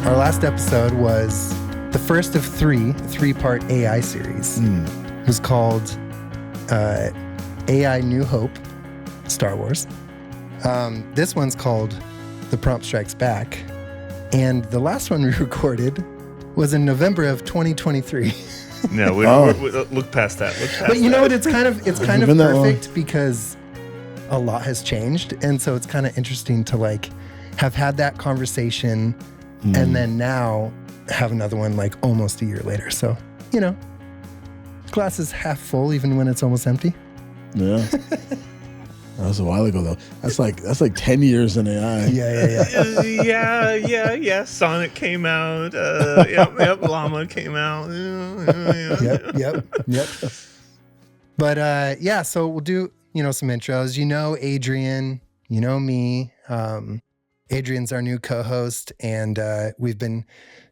Our last episode was the first of three-part AI series. It was called AI New Hope, Star Wars. This one's called The Prompt Strikes Back. And the last one we recorded was in November of 2023. No, we look past that. But you know what? It's kind of perfect because a lot has changed. And so it's kind of interesting to like have had that conversation and then now have another one like almost a year later. So, you know, glass is half full even when it's almost empty. Yeah. That was a while ago though. That's like 10 years in AI. Yeah. Sonic came out. Yep. Llama came out. Yep. But so we'll do, some intros. Adrian, me. Adrian's our new co-host, and we've been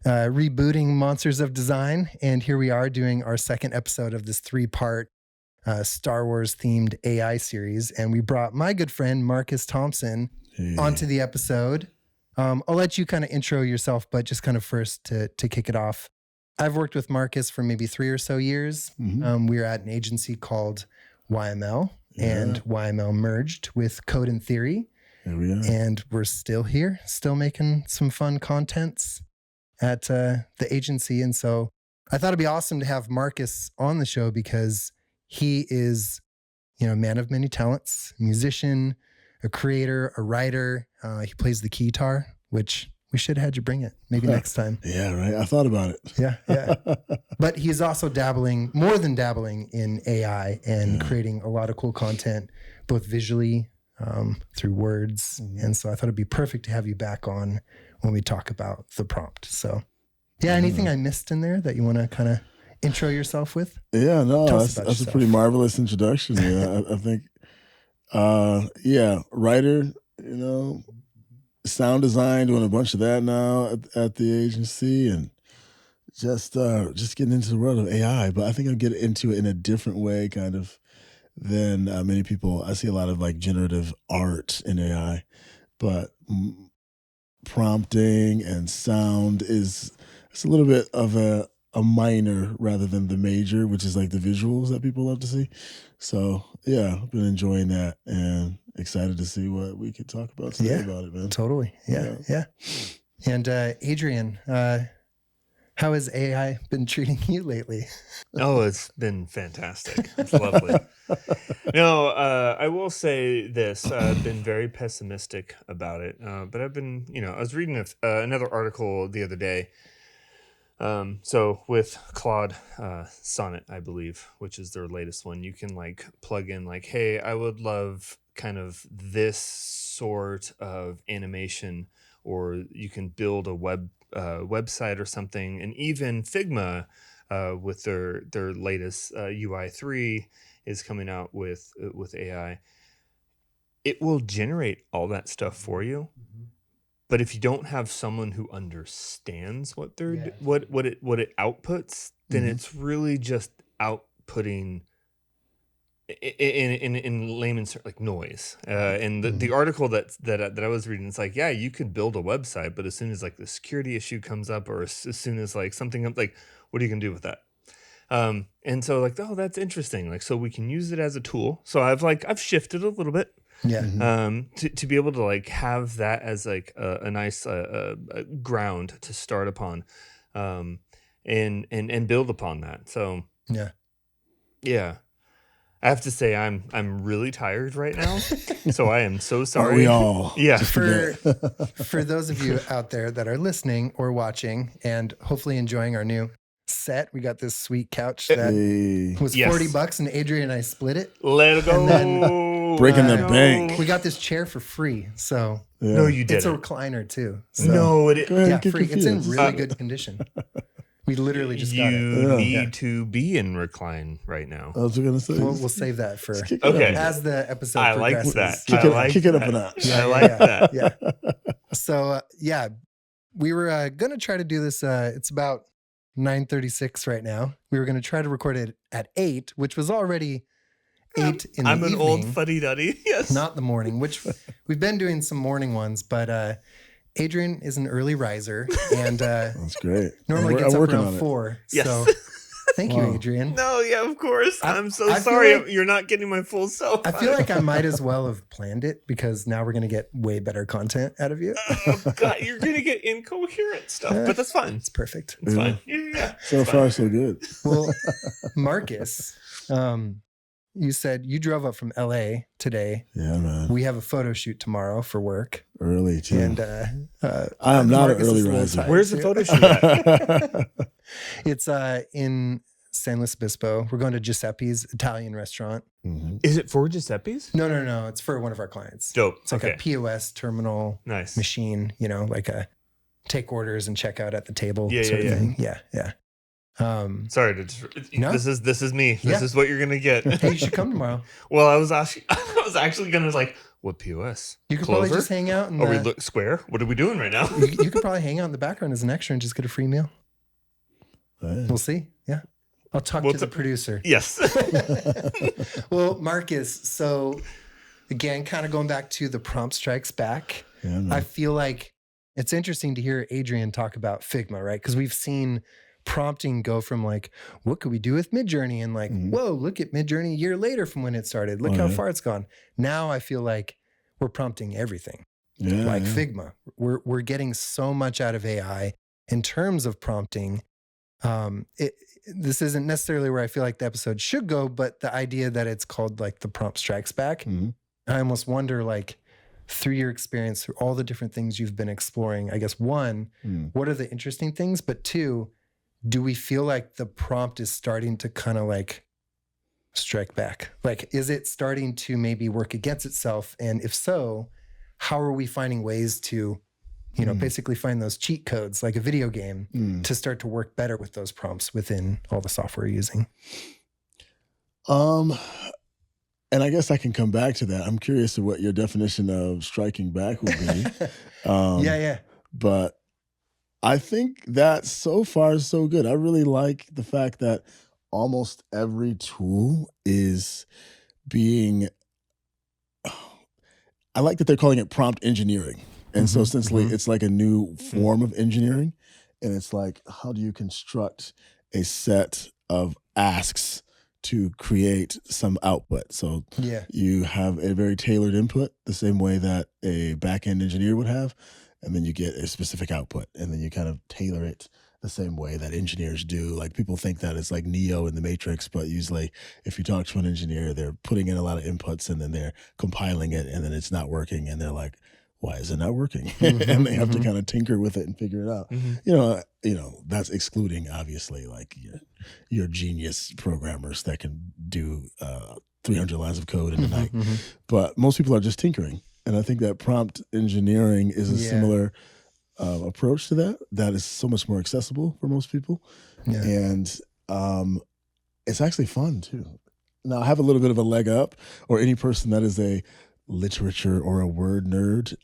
rebooting Monsters of Design, and here we are doing our second episode of this 3-part Star Wars themed AI series. And we brought my good friend Marcus Thompson onto the episode. I'll let you kind of intro yourself, but just kind of first to kick it off. I've worked with Marcus for maybe 3 or so years. We were at an agency called YML, and YML merged with Code and Theory. There we are. And we're still here, still making some fun contents at the agency. And so I thought it'd be awesome to have Marcus on the show because he is, a man of many talents, a musician, a creator, a writer. He plays the guitar, which we should have had you bring it maybe next time. Yeah, right. I thought about it. Yeah. But he's also more than dabbling in AI and creating a lot of cool content, both visually, through words. And so I thought it'd be perfect to have you back on when we talk about the prompt. So anything I missed in there that you want to kind of intro yourself with? Yeah, no, that's a pretty marvelous introduction. Yeah, I think, writer, sound design, doing a bunch of that now at the agency, and just getting into the world of AI. But I think I'll get into it in a different way, kind of, than many people. I see a lot of like generative art in AI, but prompting and sound it's a little bit of a minor rather than the major, which is like the visuals that people love to see. So yeah, I've been enjoying that and excited to see what we could talk about today about it, man. Totally. Yeah. And Adrian, how has AI been treating you lately? Oh, it's been fantastic. It's lovely. No, I will say this. I've been very pessimistic about it. But I've been, I was reading another article the other day. So with Claude Sonnet, I believe, which is their latest one, you can like plug in like, hey, I would love kind of this sort of animation, or you can build a website or something. And even Figma with their latest UI 3 is coming out with AI. It will generate all that stuff for you. But if you don't have someone who understands what what it outputs, then it's really just outputting in layman's terms, like noise. And the article that I was reading, it's like, yeah, you could build a website, but as soon as like the security issue comes up, or as soon as like something up, like, what are you gonna do with that? And so like, oh, that's interesting. Like, so we can use it as a tool. So I've shifted a little bit. To be able to like have that as like a nice ground to start upon, and build upon that. So yeah. I have to say I'm really tired right now, so I am so sorry. Are we all? Yeah. For those of you out there that are listening or watching and hopefully enjoying our new set, we got this sweet couch that was $40, and Adrian and I split it. Let it go. And then, breaking the bank. We got this chair for free, so no, you didn't. It's a recliner too. So. No, it is free. It's in really good condition. We literally just got it. You need to be in recline right now. I was going to say. We'll save that for as the episode progresses. Kick it up a notch. I like that. Yeah. So, we were going to try to do this. It's about 9:36 right now. We were going to try to record it at 8, which was already 8 in the evening. I'm an old fuddy-duddy. Yes. Not the morning, which we've been doing some morning ones, but Adrian is an early riser, and That's great. normally I'm gets up working around on it. 4. Yes. So thank you, Wow. Adrian. No, yeah, of course. I'm so I feel sorry. like- You're not getting my full self. I feel like I might as well have planned it because now we're going to get way better content out of you. Oh, God, you're going to get incoherent stuff, but that's fine. It's perfect. It's Yeah. fine. Yeah. So It's far, fine. so good. Well, Marcus, you said you drove up from LA today. Yeah, man. We have a photo shoot tomorrow for work. Early, too. And I am not an Marcus early is a little riser. tired, Where's the too. photo shoot at? It's in San Luis Obispo. We're going to Giuseppe's Italian restaurant. Mhm. Is it for Giuseppe's? No. It's for one of our clients. Dope. It's like Okay. a POS terminal Nice. machine, like a take orders and check out at the table Yeah, sort yeah, of thing. Yeah. Sorry to No. this is me. This Yeah. is what you're gonna get. Hey, you should come tomorrow. Well, I was actually gonna like, what POS? You could Clover? probably just hang out and Are we look square? What are we doing right now? you could probably hang out in the background as an extra and just get a free meal. Yeah. We'll see. Yeah. I'll talk Well, to the producer. Yes. Well, Marcus, so again, kind of going back to the prompt strikes back, Yeah, man. I feel like it's interesting to hear Adrian talk about Figma, right? Because we've seen prompting go from like, what could we do with Midjourney? And like, Mhm. whoa, look at Midjourney a year later from when it started. Look Oh, how yeah. far it's gone. Now I feel like we're prompting everything. Yeah, Like yeah. Figma. We're getting so much out of AI in terms of prompting. This isn't necessarily where I feel like the episode should go, but the idea that it's called like the prompt strikes back, Mhm. I almost wonder, like, through your experience, through all the different things you've been exploring, I guess, one, Mm. what are the interesting things? But two, do we feel like the prompt is starting to kind of like strike back? Like, is it starting to maybe work against itself? And if so, how are we finding ways to, basically find those cheat codes like a video game Mm. to start to work better with those prompts within all the software you're using? And I guess I can come back to that. I'm curious of what your definition of striking back would be. Yeah. But I think that so far is so good. I really like the fact that almost every tool is being, I like that they're calling it prompt engineering. And so Mhm, essentially mhm. it's like a new form of engineering. And it's like, how do you construct a set of asks to create some output? So Yeah. you have a very tailored input, the same way that a back-end engineer would have, and then you get a specific output, and then you kind of tailor it the same way that engineers do. Like, people think that it's like Neo in the Matrix, but usually if you talk to an engineer, they're putting in a lot of inputs and then they're compiling it, and then it's not working, and they're like, why is it not working? And they have to kind of tinker with it and figure it out. That's excluding, obviously, like your genius programmers that can do 300 lines of code in a night. But most people are just tinkering. And I think that prompt engineering is a Yeah. similar approach to that. That is so much more accessible for most people. Yeah. And it's actually fun, too. Now, I have a little bit of a leg up, or any person that is a literature or a word nerd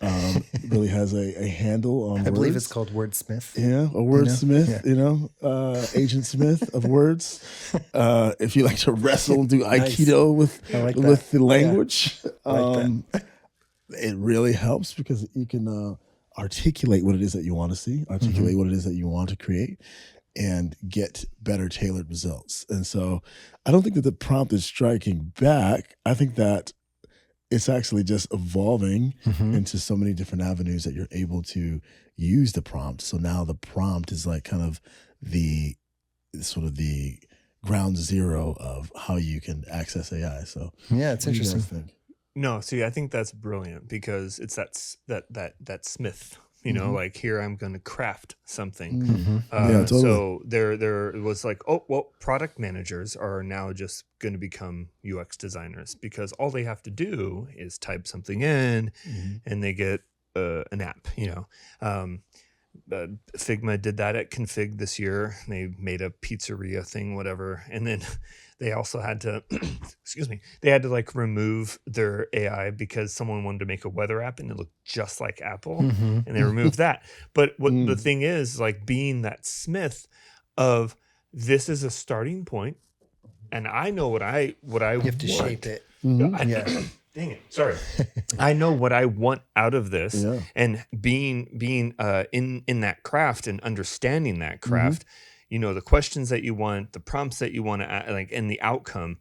really has a handle on I believe it's words. called Wordsmith. Yeah, a wordsmith, Yeah. Agent Smith of words. If you like to wrestle, do Nice. Aikido with I like with that. the language, I like that. it really helps because you can articulate what it is that you want to see, articulate what it is that you want to create, and get better tailored results. And so I don't think that the prompt is striking back. I think that it's actually just evolving Mhm. into so many different avenues that you're able to use the prompt. So now the prompt is like kind of the sort of the ground zero of how you can access AI. So Yeah, it's what do you guys interesting. think? No, see, I think that's brilliant because it's that Smith. Like, here I'm going to craft something. Mhm. Yeah, totally. So there was like, oh, well, product managers are now just going to become UX designers because all they have to do is type something in and they get an app, Figma did that at Config this year. They made a pizzeria thing, whatever. And then they also had to, they had to like remove their AI because someone wanted to make a weather app and it looked just like Apple. Mhm. And they removed that. But what the thing is, like, being that Smith of this is a starting point, and I know what I You have to want. shape it. Mhm. I- Yeah. Dang it. Sorry. I know what I want out of this, Yeah. and being in that craft and understanding that craft, the questions that you want, the prompts that you want to like, and the outcome.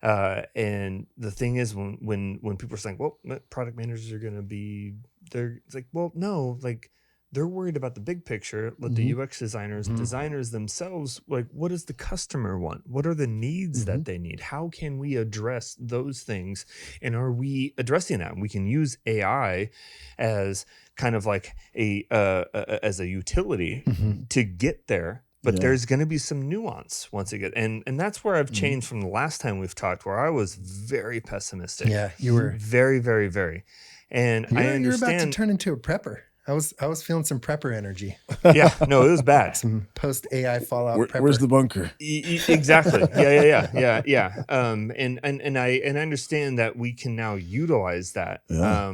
And the thing is, when people are saying, well, product managers are going to be there, it's like, well, no, like, they're worried about the big picture. Let the UX designers themselves, like, what does the customer want? What are the needs that they need? How can we address those things? And are we addressing that? We can use AI as kind of like as a utility to get there. But there's going to be some nuance once it gets, and that's where I've changed from the last time we've talked, where I was very pessimistic. Yeah, you were very, very, very. And I understand. You're about to turn into a prepper. I was feeling some prepper energy. Yeah, no, it was bad. Some post AI fallout prepper. Where's the bunker? Exactly. Yeah. And I understand that we can now utilize that. Yeah.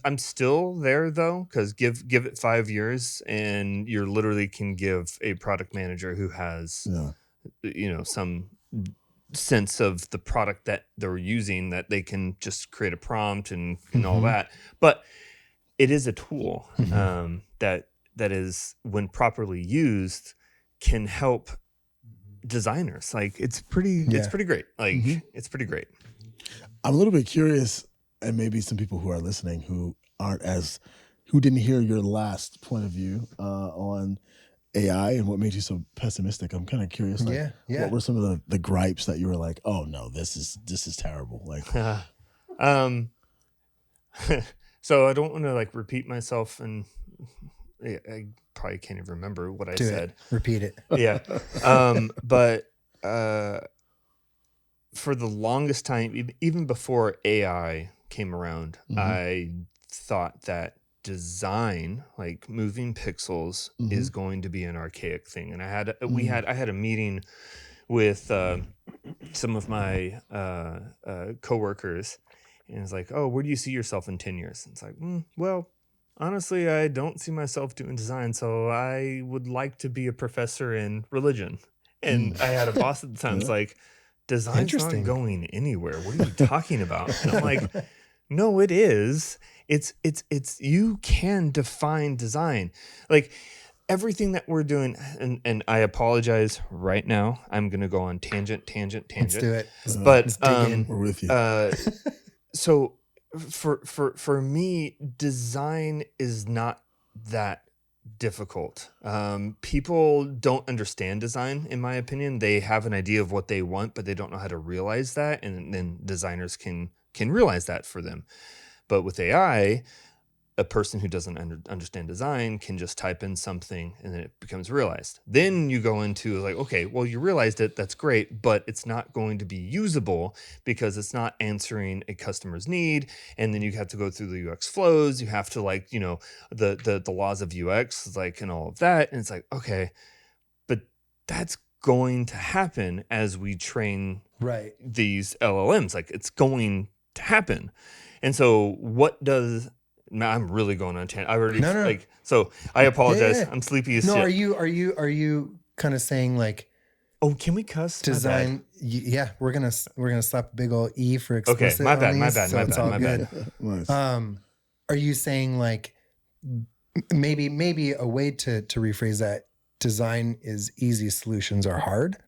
I'm still there though, because give it 5 years, and you literally can give a product manager who has some sense of the product that they're using, that they can just create a prompt and all that. But it is a tool that is, when properly used, can help designers. Like, it's pretty great. Like, it's pretty great. I'm a little bit curious, and maybe some people who are listening who didn't hear your last point of view on AI and what made you so pessimistic. I'm kind of curious. Like, what were some of the gripes that you were like, oh no, this is terrible? Like, so I don't want to like repeat myself, and I probably can't even remember what I said. Repeat it. Yeah. But for the longest time, even before AI came around, I thought that design, like moving pixels, is going to be an archaic thing. And I had a meeting with some of my coworkers, and it's like, oh, where do you see yourself in 10 years? And it's like, well, honestly, I don't see myself doing design, so I would like to be a professor in religion. And I had a boss at the time. It's like, design's not going anywhere. What are you talking about? And I'm like, no, it is. It's you can define design. Like, everything that we're doing, and I apologize right now. I'm gonna go on tangent. Let's do it. But we're with you. So for me, design is not that difficult. People don't understand design, in my opinion. They have an idea of what they want, but they don't know how to realize that, and then designers can realize that for them. But with AI, a person who doesn't understand design can just type in something, and then it becomes realized. Then you go into like, okay, well, you realized it, that's great, but it's not going to be usable because it's not answering a customer's need. And then you have to go through the UX flows. You have to, like, the laws of UX, like, and all of that. And it's like, okay, but that's going to happen as we train these LLMs. Like, it's going to happen. And so I'm really going on tangent. I already like, so I apologize. Yeah. I'm sleepy as shit. Are you kind of saying like, oh, can we cuss? Design? Yeah, we're gonna slap a big old E for explicit. Okay, my bad. Nice. Are you saying like maybe a way to rephrase that? Design is easy, solutions are hard,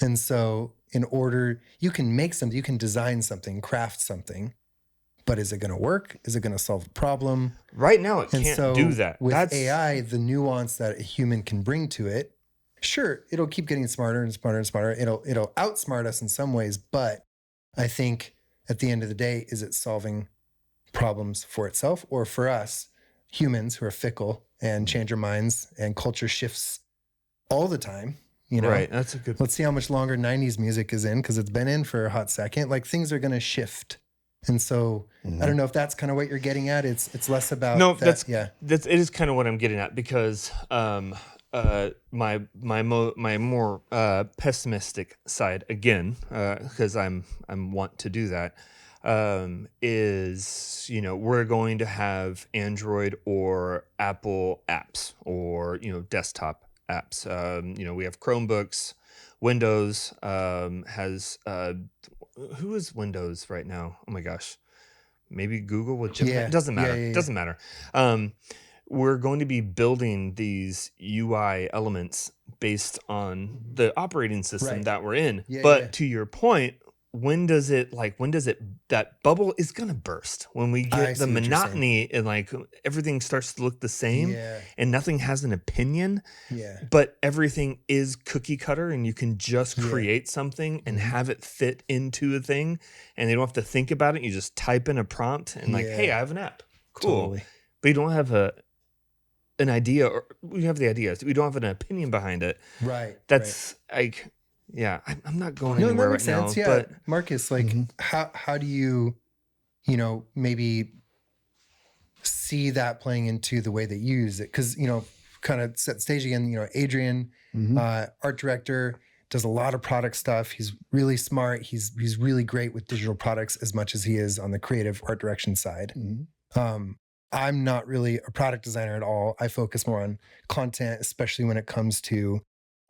and so you can make something, you can design something, craft something. But is it going to work? Is it going to solve the problem? Right now, it can't do that. With AI, the nuance that a human can bring to it, sure, it'll keep getting smarter and smarter and smarter. It'll outsmart us in some ways, but I think at the end of the day, is it solving problems for itself or for us, humans who are fickle and change our minds, and culture shifts all the time? Right. That's a good. Let's see how much longer 90s music is in, because it's been in for a hot second. Like, things are going to shift. And so I don't know if that's kind of what you're getting at. It's less about it is kind of what I'm getting at, because my more pessimistic side, again, because I'm want to do that, is, we're going to have Android or Apple apps, or desktop apps. We have Chromebooks. Windows has who is Windows right now? Oh my gosh. maybe Google with Gemini. Yeah. It doesn't matter. Yeah. It doesn't matter. We're going to be building these UI elements based on the operating system Right. that we're in. Yeah, But yeah. to your point, when does it that bubble is going to burst when we I get see the what you're saying. monotony and like everything starts to look the same Yeah. and nothing has an opinion, Yeah. but everything is cookie cutter and you can just Yeah. create something and Mhm. have it fit into a thing and you don't have to think about it. You just type in a prompt and like, hey, Yeah. I have an app. Cool. Totally. But you don't have an idea, or we have the ideas. We don't have an opinion behind it. Right. That's like, yeah, I'm not going No, anywhere that right makes sense. now. Yeah. But Marcus, like Mhm. how do you, you know, maybe see that playing into the way that you use it? Because, you know, kind of set the stage again, you know, Adrian, Mhm. art director, does a lot of product stuff. He's really smart. He's really great with digital products as much as he is on the creative art direction side. Mhm. I'm not really a product designer at all. I focus more on content, especially when it comes to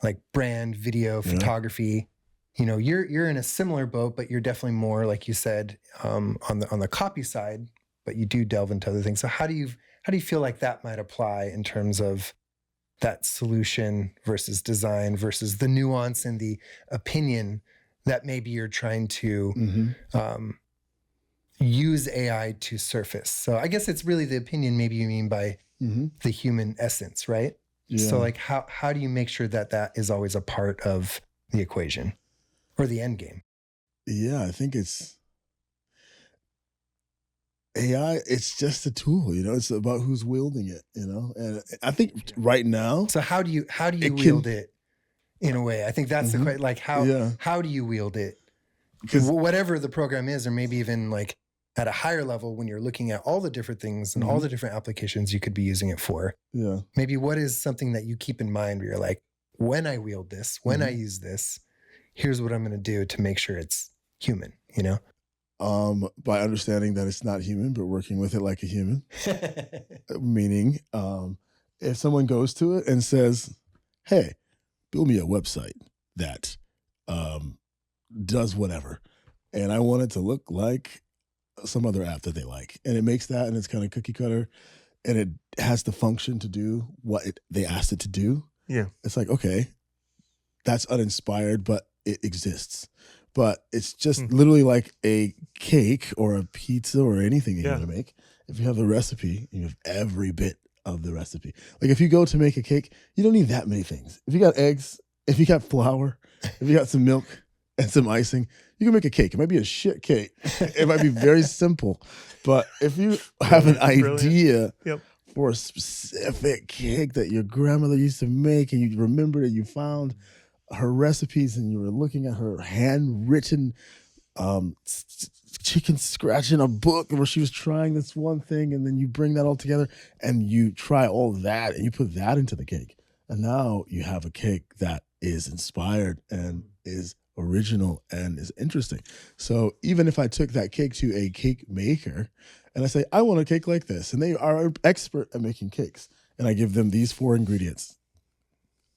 like brand, video, Yeah. photography. You know, you're in a similar boat, but you're definitely more, like you said, on the copy side. But you do delve into other things. So how do you feel like that might apply in terms of that solution versus design versus the nuance and the opinion that maybe you're trying to Mhm. use AI to surface? So I guess it's really the opinion maybe you mean by Mhm. the human essence, right? So Yeah. like how do you make sure that that is always a part of the equation or the end game? Yeah, I think it's AI, it's just a tool, it's about who's wielding it, and I think right now So how do you it wield can, it in a way? I think that's the Mhm. question. Like Yeah, how do you wield it? because Whatever the program is, or maybe even like at a higher level when you're looking at all the different things and all the different applications you could be using it for. yeah, Maybe what is something that you keep in mind where you're like, when I wield this, when I use this, here's what I'm going to do to make sure it's human, you know? by understanding that it's not human, but working with it like a human, meaning, if someone goes to it and says, "Hey, build me a website that um, does whatever," and I want it to look like some other app that they like, and it makes that, and it's kind of cookie cutter, and it has the function to do what they asked it to do. yeah, It's like, okay, that's uninspired, but it exists. But it's just literally like a cake or a pizza or anything that you Yeah. want to make. If you have the recipe and you have every bit of the recipe. Like if you go to make a cake, you don't need that many things. If you got eggs, if you got flour, if you got some milk and some icing, you can make a cake. It might be a shit cake. It might be very simple. But if you have an Brilliant. idea Yep. for a specific cake that your grandmother used to make and you remember that you found her recipes and you were looking at her handwritten chicken scratch in a book where she was trying this one thing, and then you bring that all together and you try all that and you put that into the cake, and now you have a cake that is inspired and is original and is interesting. So even if I took that cake to a cake maker and I say, I want a cake like this, and they are an expert at making cakes, and I give them these 4 ingredients: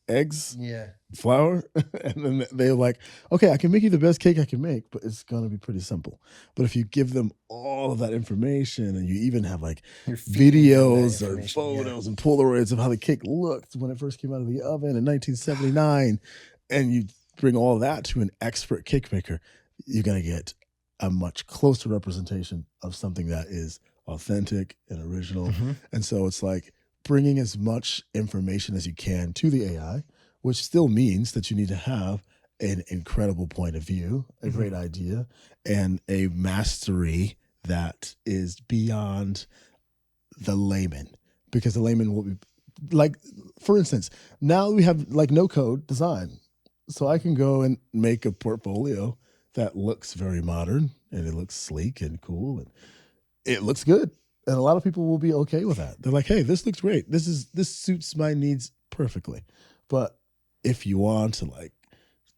eggs, Yeah. flour, and then they're like, okay, I can make you the best cake I can make, but it's gonna be pretty simple. But if you give them all of that information and you even have like You're feeding them that videos or information, yeah. photos and Polaroids of how the cake looked when it first came out of the oven in 1979, and you bring all that to an expert cake maker, you're gonna get a much closer representation of something that is authentic and original. Mhm. And so it's like bringing as much information as you can to the AI, which still means that you need to have an incredible point of view, a great idea, and a mastery that is beyond the layman. Because the layman will be like, for instance, now we have like no code design. So I can go and make a portfolio that looks very modern and it looks sleek and cool and it looks good. And a lot of people will be okay with that. They're like, hey, this looks great. This suits my needs perfectly. But if you want to like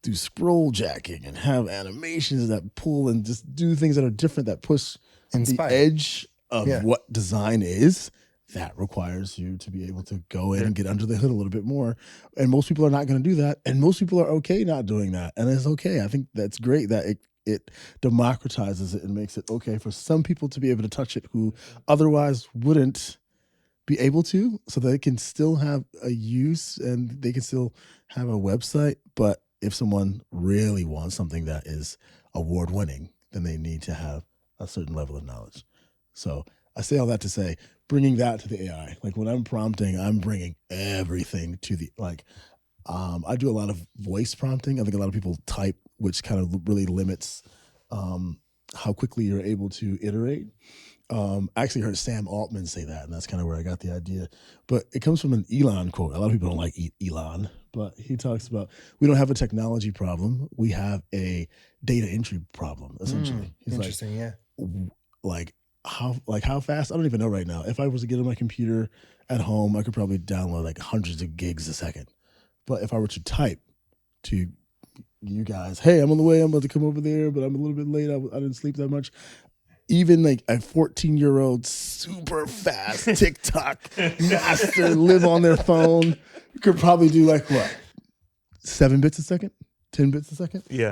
do scroll jacking and have animations that pull and just do things that are different, that push Inspire. the edge of Yeah. what design is, that requires you to be able to go in and get under the hood a little bit more. And most people are not going to do that. And most people are okay not doing that. And it's okay. I think that's great that it democratizes it and makes it okay for some people to be able to touch it who otherwise wouldn't be able to, so they can still have a use and they can still have a website. But if someone really wants something that is award winning, then they need to have a certain level of knowledge. So I say all that to say, bringing that to the AI, like when I'm prompting, I'm bringing everything to the, like, I do a lot of voice prompting. I think a lot of people type, which kind of really limits how quickly you're able to iterate. I actually heard Sam Altman say that, and that's kind of where I got the idea. But it comes from an Elon quote. A lot of people don't like Elon, but he talks about, we don't have a technology problem. We have a data entry problem, essentially. He's interesting, like, how fast? I don't even know right now. If I was to get on my computer at home, I could probably download like hundreds of gigs a second. But if I were to type to you guys, hey, I'm on the way, I'm about to come over there, but I'm a little bit late, I didn't sleep that much. Even like a 14-year-old super fast TikTok master live on their phone could probably do like what? 7 bits a second? 10 bits a second? Yeah.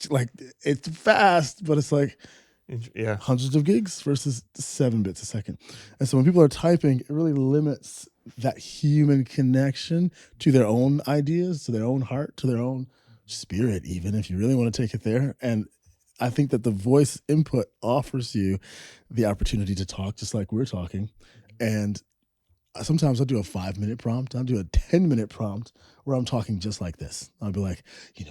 Like it's fast, but it's like yeah, hundreds of gigs versus 7 bits a second. And so when people are typing, it really limits that human connection to their own ideas, to their own heart, to their own spirit, even if you really want to take it there. And I think that the voice input offers you the opportunity to talk just like we're talking. And sometimes I'll do a 5-minute prompt. I'll do a 10-minute prompt where I'm talking just like this. I'll be like,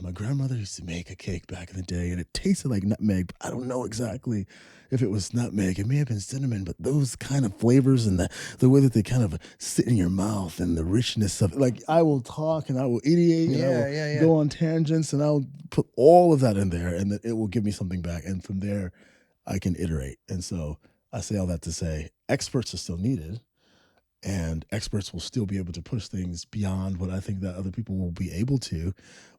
my grandmother used to make a cake back in the day and it tasted like nutmeg, but I don't know exactly if it was nutmeg. It may have been cinnamon, but those kind of flavors and the way that they kind of sit in your mouth and the richness of it. Like I will talk and I will ideate and I will go on tangents and I'll put all of that in there and then it will give me something back. And from there, I can iterate. And so I say all that to say experts are still needed. And experts will still be able to push things beyond what I think that other people will be able to.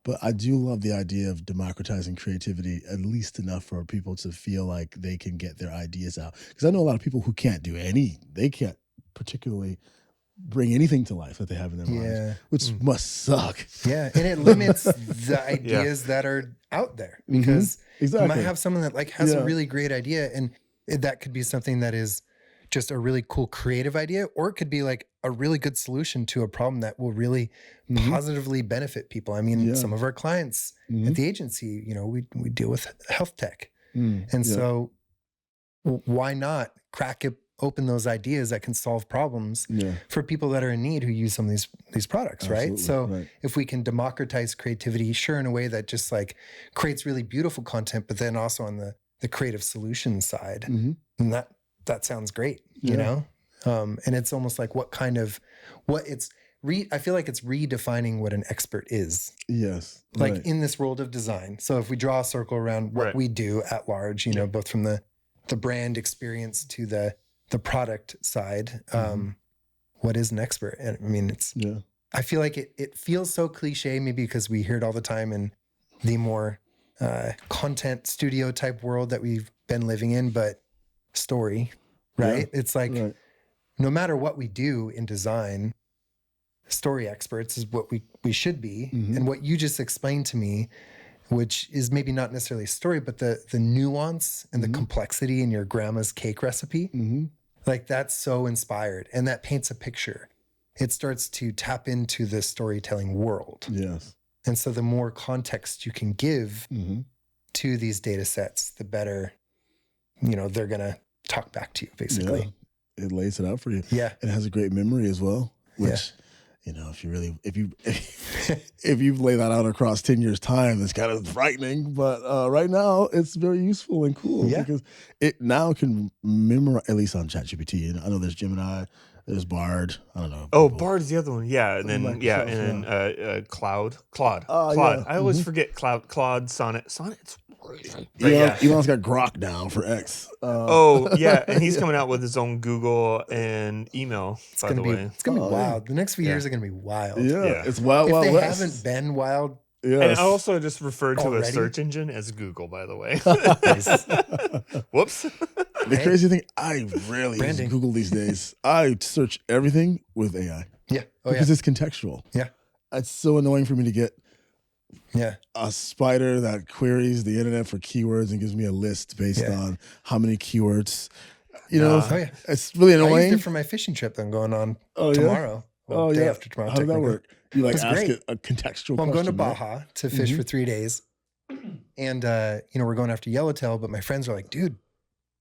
But I do love the idea of democratizing creativity, at least enough for people to feel like they can get their ideas out. Because I know a lot of people who can't they can't particularly bring anything to life that they have in their minds, which must suck. Yeah, and it limits the ideas that are out there. Because you might have someone that like has a really great idea, and that could be something that is just a really cool creative idea, or it could be like a really good solution to a problem that will really positively benefit people. I mean, some of our clients at the agency, we deal with health tech. And so why not crack open those ideas that can solve problems for people that are in need who use some of these products, right? So if we can democratize creativity, sure, in a way that just like creates really beautiful content, but then also on the creative solution side, and that sounds great, you know? And it's almost like I feel like it's redefining what an expert is. Yes. Like in this world of design. So if we draw a circle around what we do at large, both from the brand experience to the product side, what is an expert? And I mean, I feel like it feels so cliche, maybe because we hear it all the time in the more content studio type world that we've been living in, but story, right? It's like no matter what we do in design, story experts is what we should be. And what you just explained to me, which is maybe not necessarily a story, but the nuance and the complexity in your grandma's cake recipe, like that's so inspired, and that paints a picture. It starts to tap into the storytelling world. Yes. And so the more context you can give to these data sets, the better, they're going to talk back to you, basically. Yeah. It lays it out for you. Yeah. It has a great memory as well, which, if you lay that out across 10 years time, it's kind of frightening, but right now it's very useful and cool because it now can memorize, at least on ChatGPT. And I know there's Gemini, there's Bard. I don't know. Oh, Bard's the other one. Yeah. And then, Claude. Yeah. I always forget Claude, Sonnet. Sonnet's Elon's got Grok now for X. And he's coming out with his own Google and email, by the way. It's going to be wild. The next few years are going to be wild. Yeah. It's wild, if wild they west. haven't been wild. Yes. And I also just referred to a search engine as Google, by the way. Whoops. The crazy thing, I rarely use Google these days. I search everything with AI. Yeah. Because it's contextual. Yeah. It's so annoying for me to get a spider that queries the internet for keywords and gives me a list based on how many keywords. You know, it's really I used annoying. it for my fishing trip that I'm going on Oh, yeah? tomorrow. Well, Oh, day yeah. after tomorrow. How did that technically. work? You like It's ask great. it a contextual Well, I'm going to question, right? Baja to fish for 3 days. And, you know, we're going after yellowtail, but my friends are like, dude,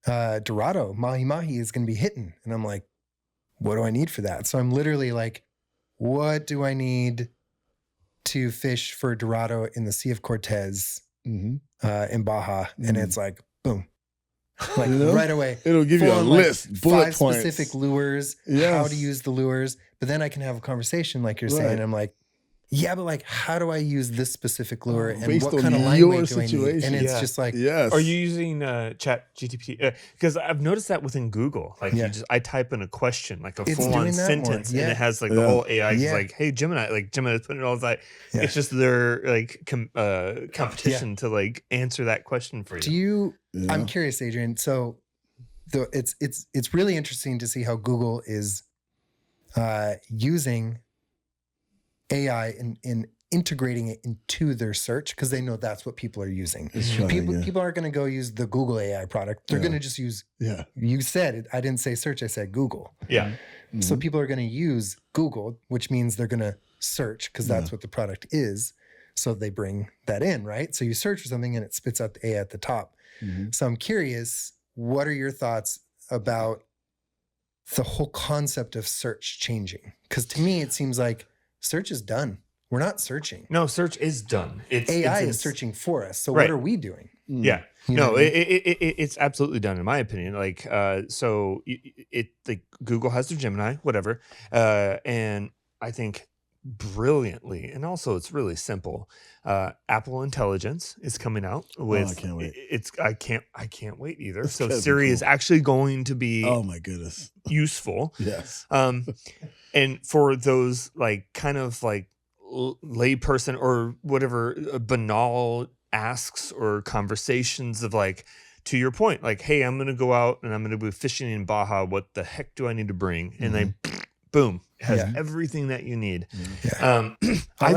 Dorado, mahi is going to be hitting. And I'm like, what do I need for that? So I'm literally like, what do I need to fish for Dorado in the Sea of Cortez in Baja? And it's like, boom. Like right away. It'll give you a list, bullet 5 points. specific lures, how to use the lures. But then I can have a conversation like you're saying. I'm like, yeah, but like, how do I use this specific lure and based what on kind of line your weight do I need? situation. And it's just like, Are you using ChatGPT? Because I've noticed that within Google. Like, I type in a question, like a full-on sentence, and it has like the whole AI. It's like, hey, Gemini, like Gemini's putting it all like, it's just their like competition to like answer that question for you. Do you? I'm curious, Adrian. So, it's really interesting to see how Google is using AI in integrating it into their search because they know that's what people are using. People aren't going to go use the Google AI product. They're going to just use. You said it. I didn't say search. I said Google. Yeah. So people are going to use Google, which means they're going to search because that's what the product is. So they bring that in, right? So you search for something and it spits out the AI at the top. So I'm curious, what are your thoughts about the whole concept of search changing? Because to me, it seems like search is done. We're not searching. No, search is done. AI is searching for us. So what are we doing? Yeah. You know No, what I mean? it's absolutely done in my opinion. Like, so it like Google has their Gemini, whatever, and I think brilliantly, and also it's really simple. Apple Intelligence is coming out with. I can't wait. I can't wait either. That's So gotta be Siri cool. is actually going to be. Oh my goodness. Useful. Yes. And for those like kind of like layperson or whatever banal asks or conversations of like, to your point, like, hey, I'm going to go out and I'm going to be fishing in Baja. What the heck do I need to bring? And then boom, it has everything that you need. I've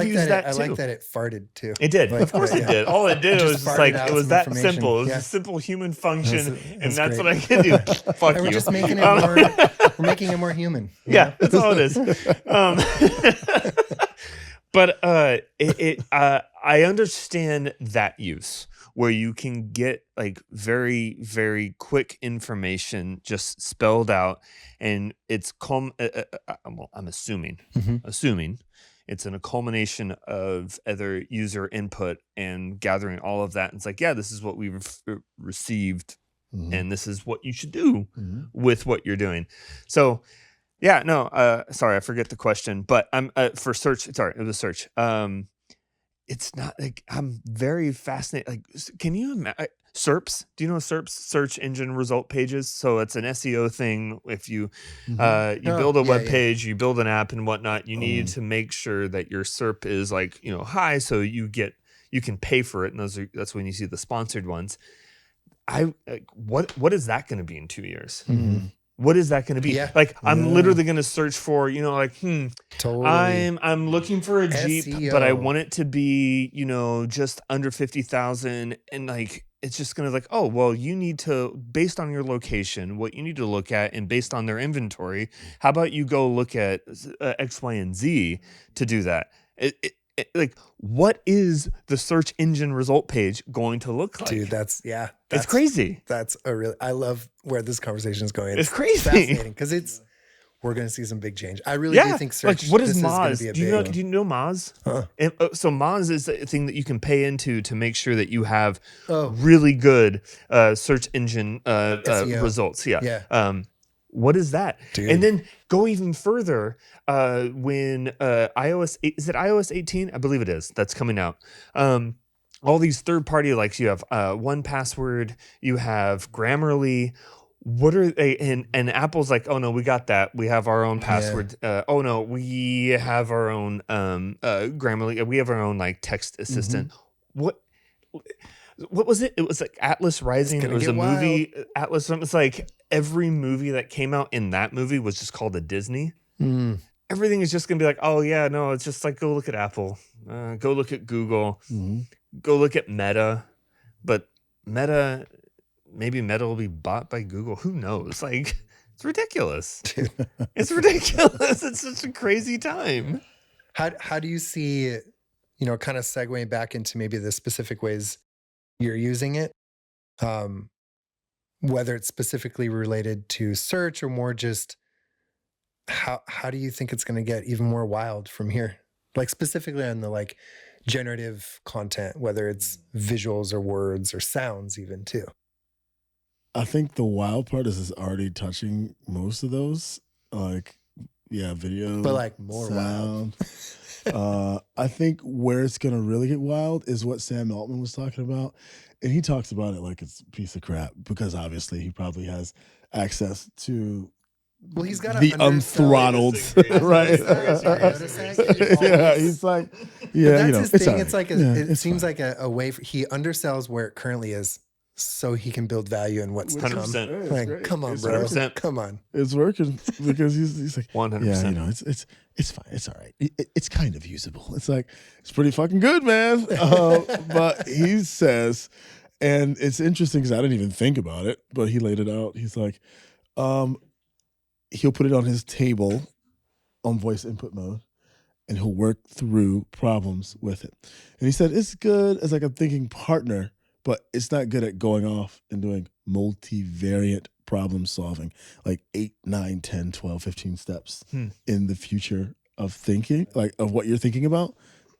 used that too. I like that it farted too. It did. Like, of course it did. All it did was just like, it was that information. simple. It was a simple human function. And that's what I can do. Fuck you. We're just making it more, we're making it more human. Yeah, that's all it is. But I understand that use where you can get like very, very quick information just spelled out, and it's I'm assuming it's in a culmination of other user input and gathering all of that. And it's like, yeah, this is what we've received, and this is what you should do with what you're doing. So. Yeah, no, sorry, I forget the question, but I'm for search. Sorry, it was search. It's not like I'm very fascinated. Like, can you imagine SERPs? Do you know SERPs, search engine result pages? So it's an SEO thing. If you build a web page, you build an app and whatnot, you need to make sure that your SERP is like, you know, high, so you can pay for it, and that's when you see the sponsored ones. What is that going to be in 2 years? What is that going to be? Yeah. Like, I'm literally going to search for, you know, like, Totally. I'm looking for a Jeep, SEO. but I want it to be, you know, just under 50,000. And like, it's just going to like, oh, well, you need to, based on your location, what you need to look at, and based on their inventory, how about you go look at X, Y, and Z to do that? Like, what is the search engine result page going to look like? Dude, that's it's crazy. That's I love where this conversation is going. It's crazy. Fascinating because we're going to see some big change. I really do think search. Like, what is this Moz? Is do you know Moz? And, so Moz is a thing that you can pay into to make sure that you have really good search engine results. Yeah. What is that? Dude. And then go even further when iOS 8, is it iOS 18? I believe it is. That's coming out. All these third-party, like, you have 1Password, you have Grammarly. What are they? And Apple's like, oh no, we got that. We have our own password. Oh no, we have our own Grammarly. We have our own like text assistant. What was it? It was like Atlas Rising. It was a movie. Atlas. It's like every movie that came out in that movie was just called a Disney. everything is just going to be like, oh yeah, no, it's just like, go look at Apple, go look at Google, go look at Meta. But maybe Meta will be bought by Google. Who knows? Like, it's ridiculous. It's ridiculous. It's such a crazy time. How do you see, kind of segueing back into maybe the specific ways you're using it? Whether it's specifically related to search or more just how do you think it's going to get even more wild from here? Like specifically on the like generative content, whether it's visuals or words or sounds even too. I think the wild part is it's already touching most of those, like, video, but like more sound. Wild. I think where it's going to really get wild is what Sam Altman was talking about. And he talks about it like it's a piece of crap because obviously he probably has access to he's got the unthrottled, right? Yeah, he's like, that's his thing. Right. It's like it seems like a way he undersells where it currently is, so he can build value in what's to come. 100%. Like, come on, bro. 100%. Come on. It's working because he's like 100%. Yeah, it's fine. It's all right. It's kind of usable. It's like it's pretty fucking good, man. But he says, and it's interesting because I didn't even think about it, but he laid it out. He's like, he'll put it on his table on voice input mode and he'll work through problems with it. And he said, it's good as like a thinking partner, but it's not good at going off and doing multivariate problem solving, like 8, 9, 10, 12, 15 steps in the future of thinking, like of what you're thinking about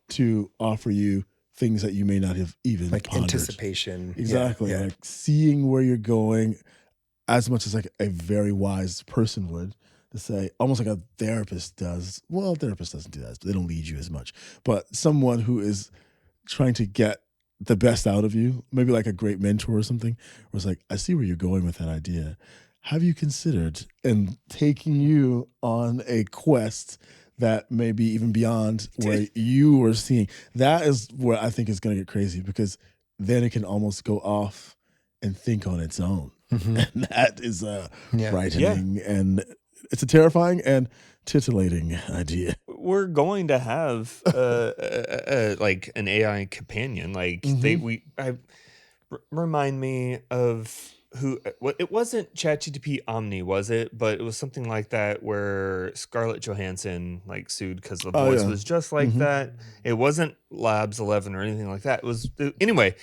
to offer you things that you may not have even like pondered. Anticipation. Exactly. Yeah. Like seeing where you're going as much as like a very wise person would, to say, almost like a therapist does. Well, a therapist doesn't do that. They don't lead you as much. But someone who is trying to get the best out of you, maybe like a great mentor or something, where it's like, I see where you're going with that idea. Have you considered and taking you on a quest that may be even beyond where you were seeing? That is where I think it's going to get crazy, because then it can almost go off and think on its own. And that is frightening, and it's a terrifying and titillating idea. We're going to have like an AI companion. Like remind me of it wasn't ChatGPT Omni, was it? But it was something like that where Scarlett Johansson like sued because the voice was just like that. It wasn't Labs 11 or anything like that. It was anyway.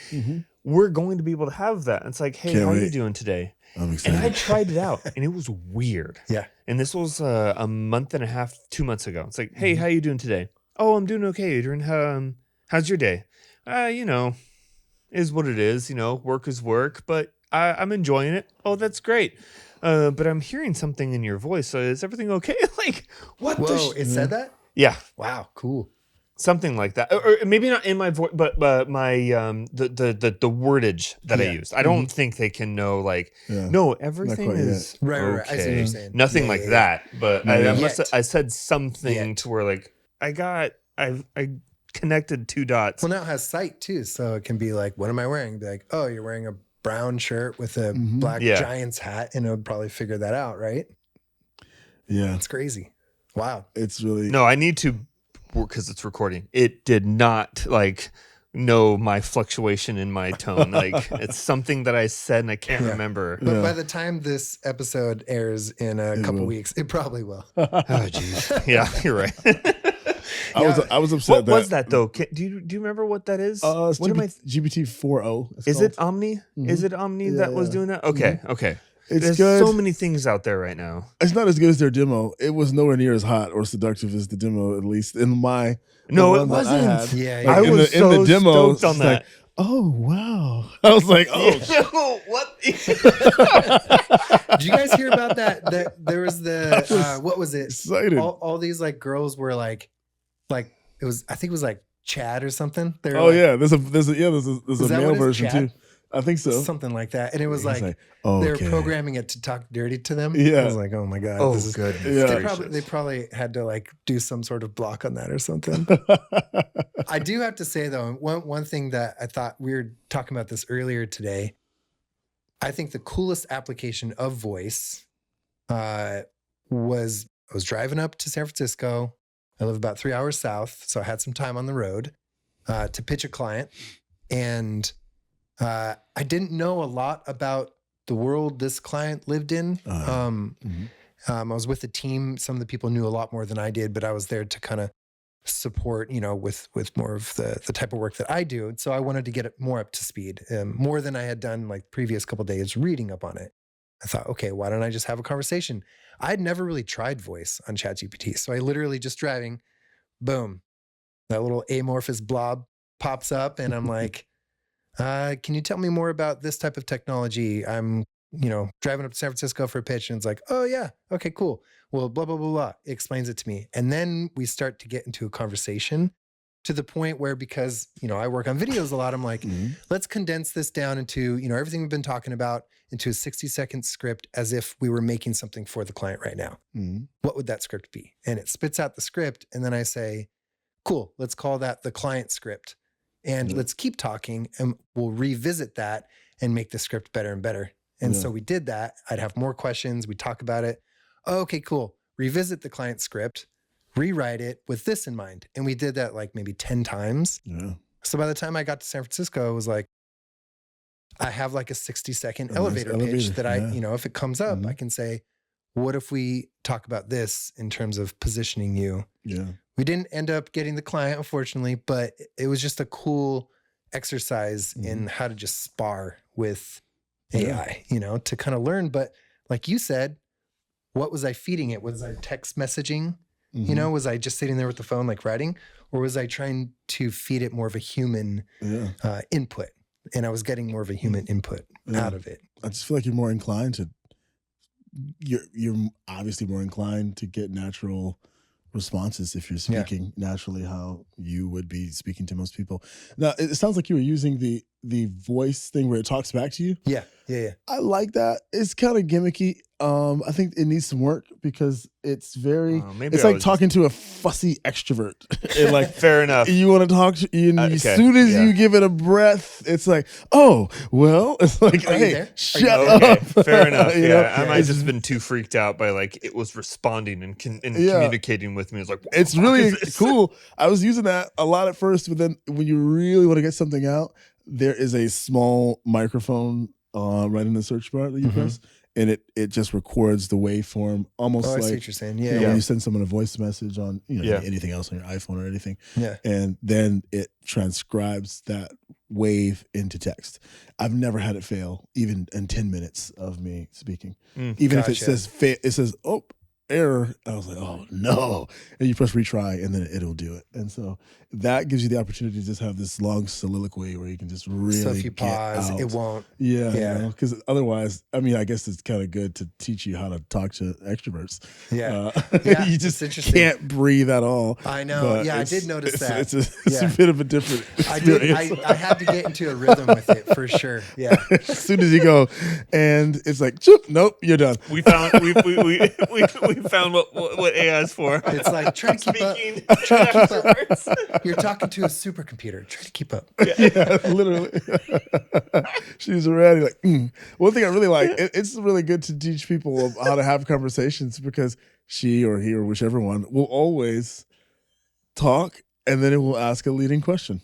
We're going to be able to have that. It's like, hey, how are you doing today? I'm excited. And I tried it out, and it was weird. Yeah. And this was a month and a half, 2 months ago. It's like, hey, how you doing today? Oh, I'm doing okay, Adrian. How's your day? Is what it is. Work is work, but I'm enjoying it. Oh, that's great. But I'm hearing something in your voice. So is everything okay? Like, what? Whoa, it said that? Yeah. Wow, cool. Something like that, or maybe not in my voice, but my the wordage that I used. I don't think they can know. Like, no, everything is right. Okay. I see what you're saying. Nothing like that. But I said something to where like I connected two dots. Well, now it has sight too, so it can be like, what am I wearing? Be like, oh, you're wearing a brown shirt with a black Giants hat, and it would probably figure that out, right? Yeah, it's crazy. Wow, it's really I need to. Because it's recording, it did not like know my fluctuation in my tone. Like, it's something that I said and I can't remember. But by the time this episode airs in a couple weeks, it probably will. Oh, jeez. Yeah, you're right. I was upset. What was that though? Do you remember what that is? What am I? GPT 4.0. Is it Omni? Is it Omni that was doing that? Okay, okay. There's good. So many things out there right now. It's not as good as their demo. It was nowhere near as hot or seductive as the demo, at least in my. No, it wasn't. I was in the demo stoked on that. Like, oh wow! I was like, oh, what? Did you guys hear about that? That there was the what was it? Excited. All these like girls were like it was. I think it was like Chad or something. There's a male version too. I think so. Something like that. And it was like, they were programming it to talk dirty to them. Yeah. I was like, oh my God. Oh, this is good. Yeah. They probably had to like do some sort of block on that or something. I do have to say though, one thing that I thought, we were talking about this earlier today. I think the coolest application of voice was I was driving up to San Francisco. I live about 3 hours south, so I had some time on the road to pitch a client. And I didn't know a lot about the world this client lived in. I was with a team. Some of the people knew a lot more than I did, but I was there to kind of support, with more of the type of work that I do. And so I wanted to get it more up to speed, more than I had done like previous couple of days reading up on it. I thought, okay, why don't I just have a conversation? I'd never really tried voice on ChatGPT. So I literally just driving, boom, that little amorphous blob pops up and I'm like, can you tell me more about this type of technology? I'm, driving up to San Francisco for a pitch and it's like, oh yeah, okay, cool. Well, blah, blah, blah, blah. It explains it to me. And then we start to get into a conversation to the point where, because, I work on videos a lot, I'm like, let's condense this down into, everything we've been talking about into a 60-second script as if we were making something for the client right now. What would that script be? And it spits out the script. And then I say, cool, let's call that the client script. And let's keep talking and we'll revisit that and make the script better and better. And so we did that. I'd have more questions. We'd talk about it. Oh, okay, cool. Revisit the client script, rewrite it with this in mind. And we did that like maybe 10 times. Yeah. So by the time I got to San Francisco, it was like, I have like a 60-second elevator pitch that I, if it comes up, I can say, what if we talk about this in terms of positioning you? Yeah. We didn't end up getting the client, unfortunately, but it was just a cool exercise in how to just spar with AI, to kind of learn. But like you said, what was I feeding it? Was I text messaging? Was I just sitting there with the phone, like writing, or was I trying to feed it more of a human input? And I was getting more of a human input out of it. I just feel like you're more inclined to, you're obviously more inclined to get natural responses if you're speaking naturally how you would be speaking to most people. Now, it sounds like you were using the voice thing where it talks back to you. Yeah. I like that. It's kind of gimmicky. I think it needs some work because it's very, it's like talking to a fussy extrovert. And like, fair enough. You want to talk to, as soon as you give it a breath, it's like, oh, well, it's like, hey, shut up. Fair enough. I might have just been too freaked out by like, it was responding and communicating with me. It's like, it's really cool. I was using that a lot at first, but then when you really want to get something out, there is a small microphone right in the search bar that you press. And it just records the waveform, almost like, I see what you're saying. When you send someone a voice message on anything else on your iPhone or anything. Yeah. And then it transcribes that wave into text. I've never had it fail, even in 10 minutes of me speaking. Even if it says, oh, error. I was like, oh no. And you press retry and then it'll do it. And so that gives you the opportunity to just have this long soliloquy where you can just really so if you pause, it won't. Yeah. Because otherwise, I mean, I guess it's kind of good to teach you how to talk to extroverts. You just can't breathe at all. I know. I did notice that. It's a bit of a different experience. I had to get into a rhythm with it for sure. Yeah. As soon as you go and it's like, nope, you're done. We found what AI is for. It's like try to keep up. You're talking to a supercomputer. Try to keep up. Yeah, literally. She's already like, One thing I really like, it's really good to teach people how to have conversations because she or he or whichever one will always talk and then it will ask a leading question.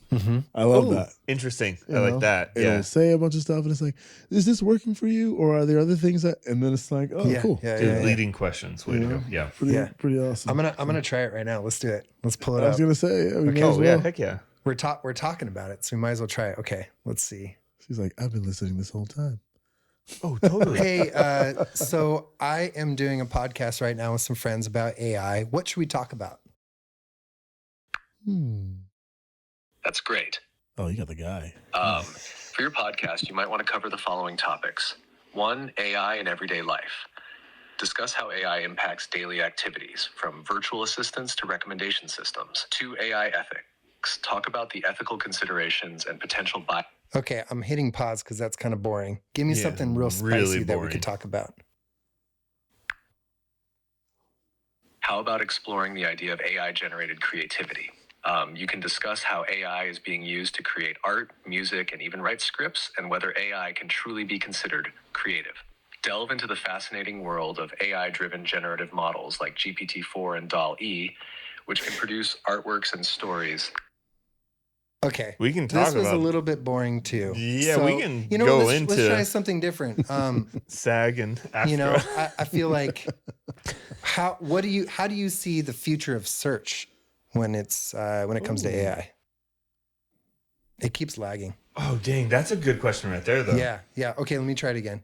I love that. Interesting. I like that. It'll say a bunch of stuff and it's like, is this working for you? Or are there other things that, and then it's like, oh, cool. Leading questions. Way to go. Yeah. Pretty awesome. I'm going to try it right now. Let's do it. Let's pull it up. I was going to say, heck yeah. We're talking about it, so we might as well try it. Okay, let's see. She's like, I've been listening this whole time. Oh, totally. Hey, so I am doing a podcast right now with some friends about AI. What should we talk about? That's great. Oh, you got the guy. For your podcast, you might want to cover the following topics. 1, AI in everyday life. Discuss how AI impacts daily activities, from virtual assistants to recommendation systems. 2, AI ethics. Talk about the ethical considerations and potential bias. Okay, I'm hitting pause because that's kind of boring. Give me something real spicy really that we could talk about. How about exploring the idea of AI-generated creativity? You can discuss how AI is being used to create art, music, and even write scripts, and whether AI can truly be considered creative. delve into the fascinating world of AI-driven generative models like GPT-4 and DALL-E, which can produce artworks and stories. Okay. We can talk This was about a little bit boring too. Yeah, So, we can you know, go let's into try something different. SAG and AFTRA. You know, I feel like how do you see the future of search when it comes to AI? It keeps lagging. Oh, dang, that's a good question right there, though. Yeah. Okay, let me try it again.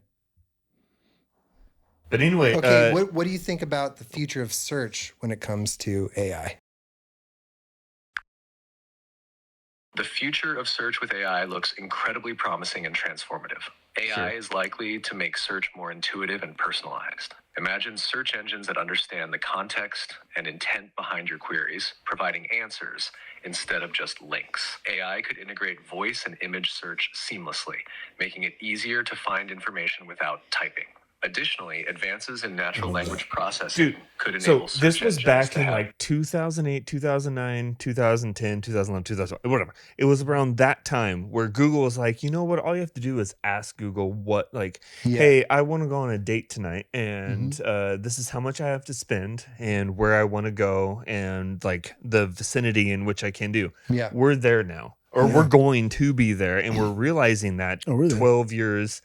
But anyway, okay, what do you think about the future of search when it comes to AI? The future of search with AI looks incredibly promising and transformative. AI is likely to make search more intuitive and personalized. Imagine search engines that understand the context and intent behind your queries, providing answers instead of just links. AI could integrate voice and image search seamlessly, making it easier to find information without typing. Additionally, advances in natural language processing could enable so this search was engines back to in have like 2008, 2009, 2010, 2011, 2012, whatever. It was around that time where Google was like, you know what? All you have to do is ask Google hey, I want to go on a date tonight, and this is how much I have to spend and where I want to go and like the vicinity in which I can do. Yeah. We're there now. Or we're going to be there, and we're realizing that 12 years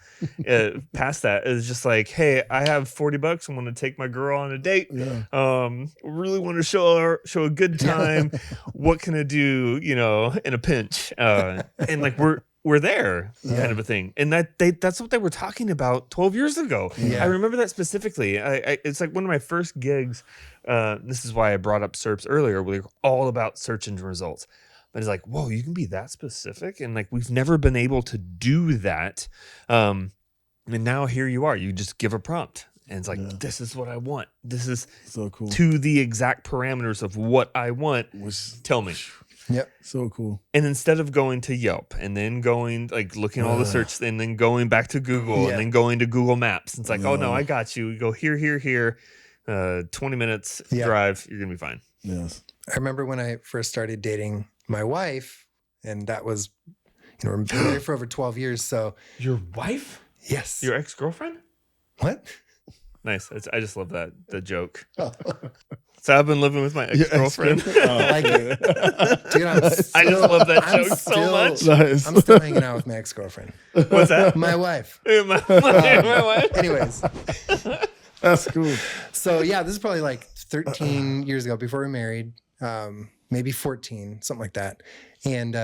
past that is just like, hey, I have $40. I want to take my girl on a date. Really want to show a good time. What can I do, in a pinch? And like we're there, kind of a thing. And that's what they were talking about 12 years ago. Yeah. I remember that specifically. It's like one of my first gigs. This is why I brought up SERPs earlier. We were all about search engine results. But it's like, whoa, you can be that specific? And like, we've never been able to do that. And now here you are. You just give a prompt. And it's like, this is what I want. This is so cool. To the exact parameters of what I want. Tell me. Yep. So cool. And instead of going to Yelp and then going, like, looking at all the search and then going back to Google and then going to Google Maps, it's like, oh, no, I got you. You go here. 20 minutes drive. You're going to be fine. Yes. I remember when I first started dating my wife, and that was, we're married for over 12 years. So your wife? Yes. Your ex-girlfriend? What? Nice. I just love the joke. So I've been living with my ex-girlfriend. I like it. Dude, I just love that joke so much. Nice. I'm still hanging out with my ex-girlfriend. What's that? My wife. my wife. Anyways. That's cool. So yeah, this is probably like 13 years ago before we married. Maybe 14, something like that. And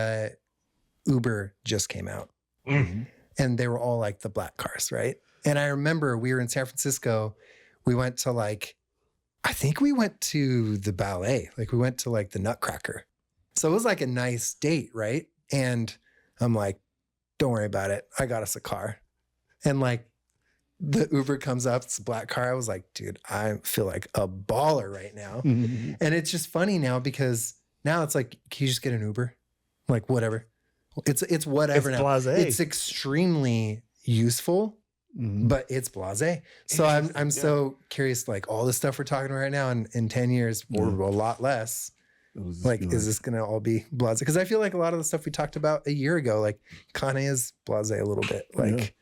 Uber just came out. Mm-hmm. And they were all like the black cars, right? And I remember we were in San Francisco. We went to I think we went to the ballet. Like we went to like the Nutcracker. So it was like a nice date, right? And I'm like, don't worry about it. I got us a car. And like the Uber comes up, it's a black car. I was like, dude, I feel like a baller right now. And it's just funny now because now it's like, can you just get an Uber? Like whatever. It's whatever it's now. Blasé. It's extremely useful, but it's blasé. So I'm so curious, like all the stuff we're talking about right now in 10 years or a lot less. Like, is this going to all be blasé? Because I feel like a lot of the stuff we talked about a year ago, like kind of is blasé a little bit. Like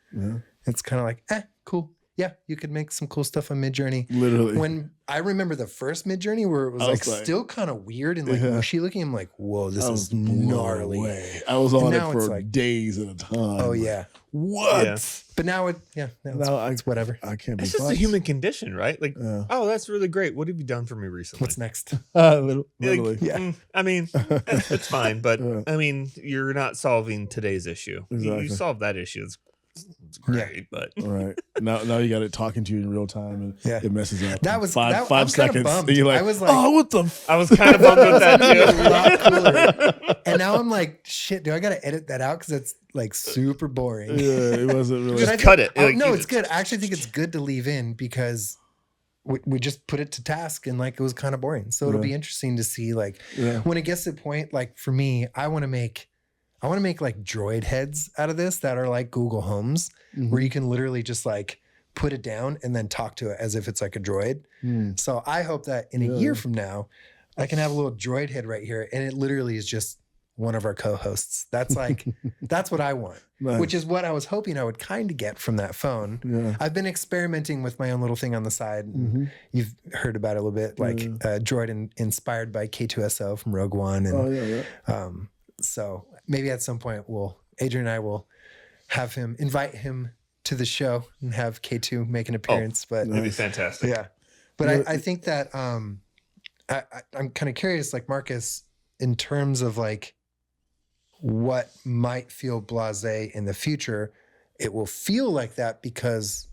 it's kind of like, cool. Yeah, you could make some cool stuff on Midjourney. Literally. When I remember the first Midjourney where it was like still kind of weird and like mushy looking, I'm like, whoa, this is gnarly. Away. I was on it for days at a time. Oh yeah. What? Yeah. But now it's whatever. I can't be It's just a human condition, right? Like, oh, that's really great. What have you done for me recently? What's next? Literally. I mean, it's fine, but I mean, you're not solving today's issue. Exactly. You solve that issue. It's great, but right now you got it talking to you in real time and it messes up. That was five seconds. And you're like, I was like, oh, what the? I was kind of bummed with that too. A lot cooler. And now I'm like, shit, do I got to edit that out because it's like super boring? Yeah, it wasn't really. Just cut it. No, it's good. I actually think it's good to leave in because we just put it to task and like it was kind of boring. So it'll be interesting to see like when it gets to the point. Like for me, I want to make like droid heads out of this that are like Google Homes, where you can literally just like put it down and then talk to it as if it's like a droid. So I hope that in a year from now, I can have a little droid head right here and it literally is just one of our co-hosts. That's like, that's what I want, Nice. which is what I was hoping I would kind of get from that phone. Yeah. I've been experimenting with my own little thing on the side. And you've heard about it a little bit, like droid inspired by K2SO from Rogue One. And so maybe at some point Adrian and I will invite him to the show and have K2 make an appearance. But It'd be fantastic. yeah. But I think that I'm kind of curious, like Marcus, in terms of like what might feel blasé in the future, it will feel like that because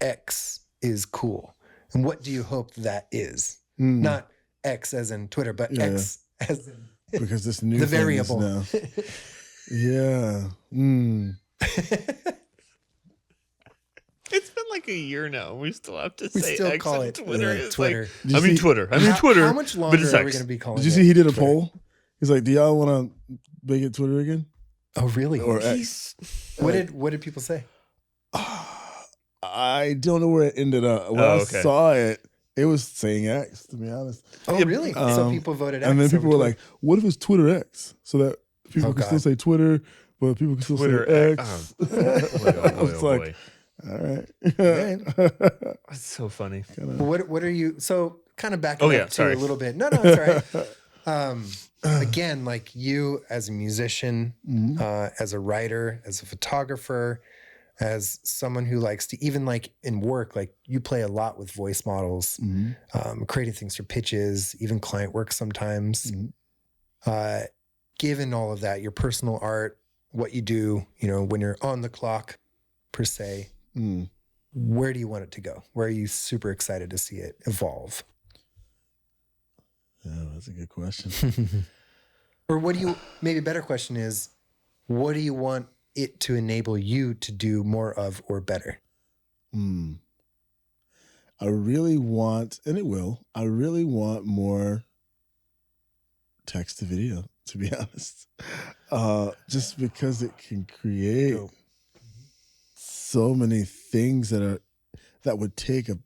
X is cool. And what do you hope that is? Not X as in Twitter, but X as in because this new the thing variable. is now. It's been like a year now. We still have to We say still X call and it Twitter. It's Twitter. Like, Twitter. How much longer but it's are we X. going to be calling Did you it see he did a Twitter? poll? He's like, do y'all want to make it Twitter again? Oh, really? Or X? What did people say? I don't know where it ended up. When I saw it, it was saying X, to be honest. Oh, really? So people voted X. And then people were over like, what if it's Twitter X? So that people can still say Twitter, but people can still say X. I was like, all right. That's so funny. What are you? So kind of backing up to sorry. a little bit. No, it's all right. Again, like you as a musician, as a writer, as a photographer, as someone who likes to even like in work, like you play a lot with voice models, creating things for pitches, even client work sometimes. Given all of that, your personal art, what you do, when you're on the clock per se, where do you want it to go? Where are you super excited to see it evolve? Yeah, that's a good question. Or maybe a better question is, what do you want it to enable you to do more of or better? I really want, and it will, I really want more text to video, to be honest. Just because it can create so many things that would take a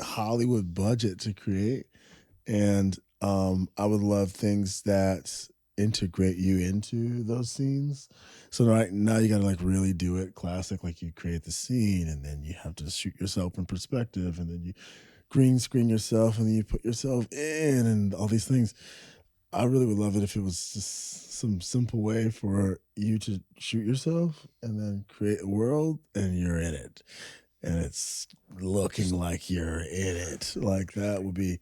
Hollywood budget to create. And I would love things that integrate you into those scenes. So right now you got to like really do it classic, like you create the scene and then you have to shoot yourself in perspective and then you green screen yourself and then you put yourself in and all these things. I really would love it if it was just some simple way for you to shoot yourself and then create a world and you're in it. And it's looking like you're in it. Like that would be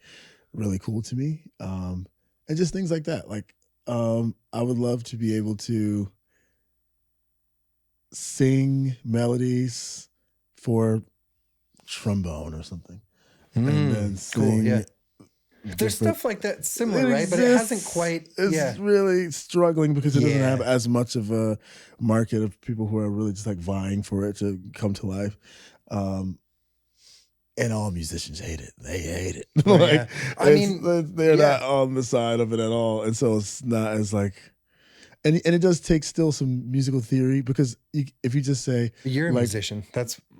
really cool to me. And just things like that. Like, I would love to be able to sing melodies for trombone or something. And then sing. Cool, there's stuff like that similar, right? But it hasn't quite. It's really struggling because it doesn't have as much of a market of people who are really just like vying for it to come to life. And all musicians hate it. They hate it. Like, I mean, they're not on the side of it at all. And so it's not as like, and it does take still some musical theory because if you just say you're a musician,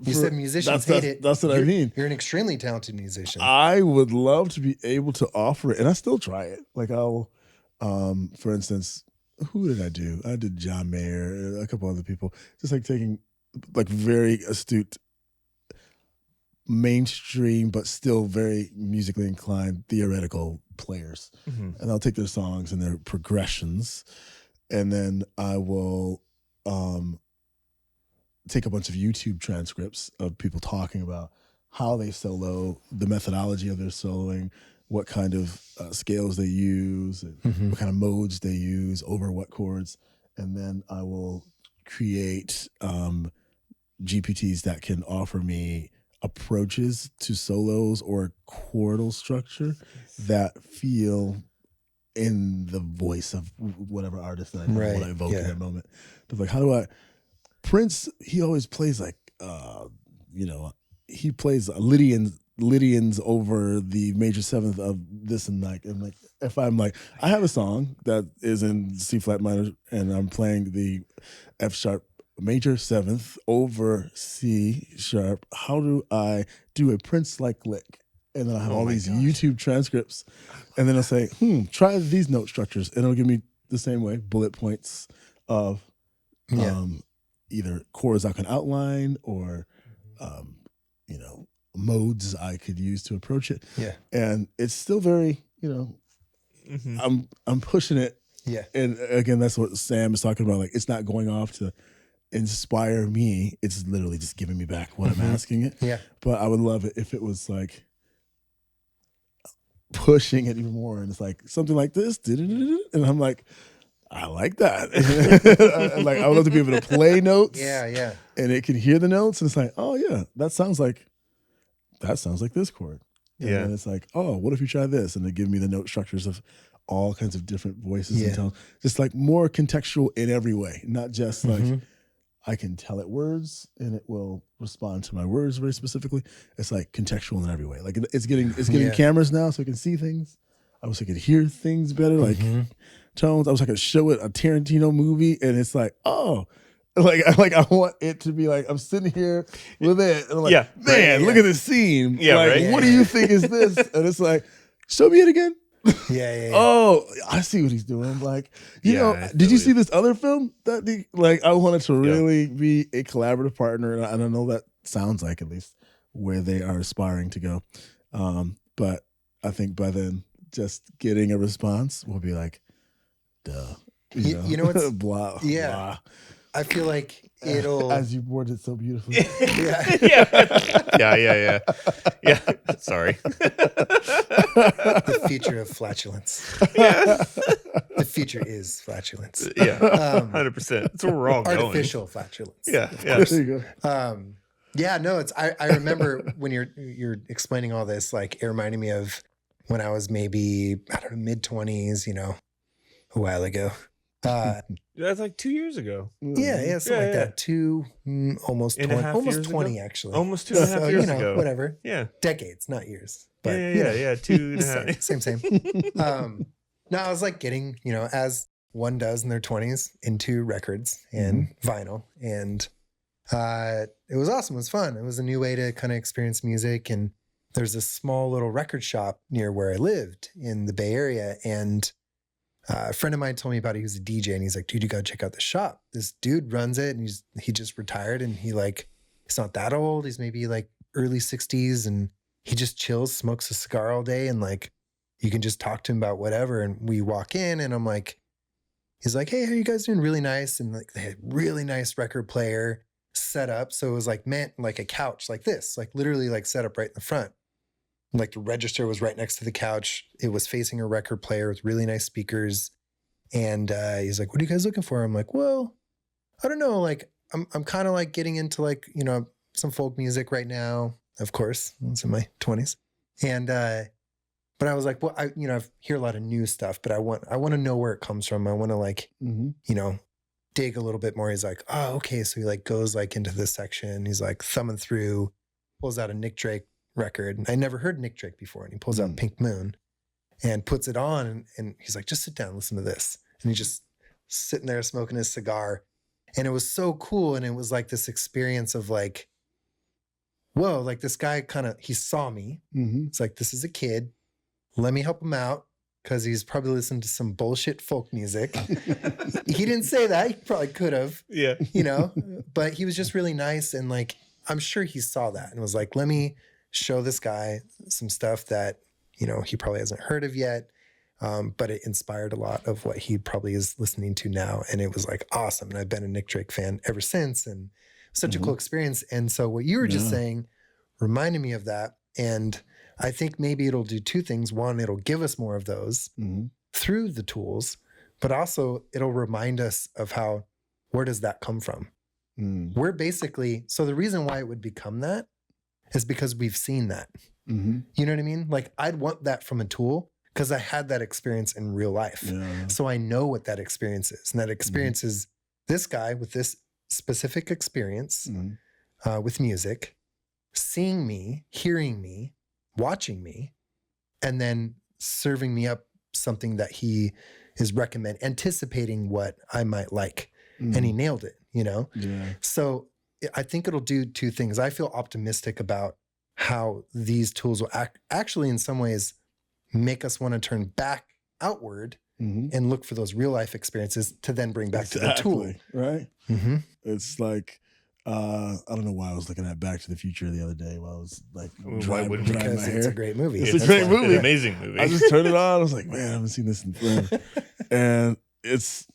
you said musicians hate it. That's what I mean. You're an extremely talented musician. I would love to be able to offer it, and I still try it. Like I'll, for instance, who did I do? I did John Mayer, a couple other people, just like taking like very astute, mainstream but still very musically inclined theoretical players, and I'll take their songs and their progressions. And then I will take a bunch of YouTube transcripts of people talking about how they solo, the methodology of their soloing, what kind of scales they use, and what kind of modes they use, over what chords. And then I will create GPTs that can offer me approaches to solos or chordal structure that feel in the voice of whatever artist that I want to evoke in that moment. But like, how do I? Prince, he always plays like, he plays Lydians over the major seventh of this and like, and like, if I'm like, I have a song that is in C flat minor and I'm playing the F sharp major seventh over C sharp. How do I do a Prince like lick? And then I have all these YouTube transcripts. And then I'll say, try these note structures. And it'll give me the same way, bullet points of either chords I can outline or, you know, modes I could use to approach it. Yeah. And it's still very, you know, I'm pushing it. Yeah. And again, that's what Sam is talking about. Like, it's not going off to inspire me. It's literally just giving me back what I'm asking it. Yeah. But I would love it if it was like pushing it even more. And it's like something like this. And I'm like, I like that. Like, I would love to be able to play notes. Yeah, yeah. And it can hear the notes. And it's like, oh yeah, that sounds like this chord. And then it's like, oh, what if you try this? And they give me the note structures of all kinds of different voices and tones. Just like more contextual in every way, not just like I can tell it words and it will respond to my words very specifically. It's like contextual in every way. Like it's getting cameras now, so I can see things. I wish I could hear things better, like tones. I wish I could show it a Tarantino movie, and it's like, oh. Like I want it to be like I'm sitting here with it, and I'm like, look at this scene. Yeah, like, right. What do you think is this? And it's like, show me it again. Yeah. Oh, I see what he's doing. Like, you know, did you see this other film that like I wanted to really be a collaborative partner, and I know that sounds like at least where they are aspiring to go. But I think by then, just getting a response will be like, duh. You know what's blah. Blah. I feel like it'll, as you worded it so beautifully. Yeah. Sorry. The future of flatulence. The future is flatulence. Yeah. 100%. That's where we're all going. Artificial flatulence. Yeah. There you go. Yeah, no, it's I remember when you're explaining all this, like it reminded me of when I was maybe, I don't know, mid-20s, you know, a while ago. That's like 2 years ago. Yeah, something like that. Almost 20 actually. Almost 2.5 years ago. Whatever. Yeah. Decades, not years. But Yeah. 2.5. Same. No, I was like getting, you know, as one does in their 20s, into records and vinyl. And it was awesome. It was fun. It was a new way to kind of experience music. And there's a small little record shop near where I lived in the Bay Area. And a friend of mine told me about it. He was a DJ, and he's like, dude, you got to check out the shop. This dude runs it, and he just retired, and he's not that old. He's maybe like early 60s, and he just chills, smokes a cigar all day, and like you can just talk to him about whatever. And we walk in, and I'm like, he's like, hey, how are you guys doing? Really nice. And like they had really nice record player set up. So it was like meant like a couch like this, like literally like set up right in the front. Like the register was right next to the couch. It was facing a record player with really nice speakers. And he's like, what are you guys looking for? I'm like, well, I don't know. Like, I'm kind of like getting into like, you know, some folk music right now. Of course, it's in my 20s. And, but I was like, well, I hear a lot of new stuff, but I want to know where it comes from. I want to like, you know, dig a little bit more. He's like, oh, okay. So he like goes like into this section. He's like thumbing through, pulls out a Nick Drake record. And I never heard Nick Drake before. And he pulls out Pink Moon and puts it on. And he's like, just sit down, listen to this. And he's just sitting there smoking his cigar. And it was so cool. And it was like this experience of like, whoa, like this guy he saw me. It's like, this is a kid. Let me help him out. Because he's probably listened to some bullshit folk music. He didn't say that. He probably could have. Yeah. You know, but he was just really nice. And like, I'm sure he saw that and was like, let me show this guy some stuff that, you know, he probably hasn't heard of yet. But it inspired a lot of what he probably is listening to now. And it was like awesome. And I've been a Nick Drake fan ever since. And such a cool experience. And so what you were just saying reminded me of that. And I think maybe it'll do two things. One, it'll give us more of those through the tools, but also it'll remind us of where does that come from? We're basically, so the reason why it would become that is because we've seen that. You know what I mean? Like I'd want that from a tool because I had that experience in real life. Yeah. So I know what that experience is. And that experience is this guy with this specific experience with music, seeing me, hearing me, watching me, and then serving me up something that he is anticipating what I might like. And he nailed it, you know? Yeah. So I think it'll do two things. I feel optimistic about how these tools will actually in some ways make us want to turn back outward Mhm. and look for those real life experiences to then bring back to the tool. Right? Mm-hmm. It's like I don't know why I was looking at Back to the Future the other day while I was like Why drying wouldn't you? my Because it's hair. a great movie. It's a That's great why. movie. An amazing movie. I just turned it on. I was like, man, I haven't seen this in forever. And this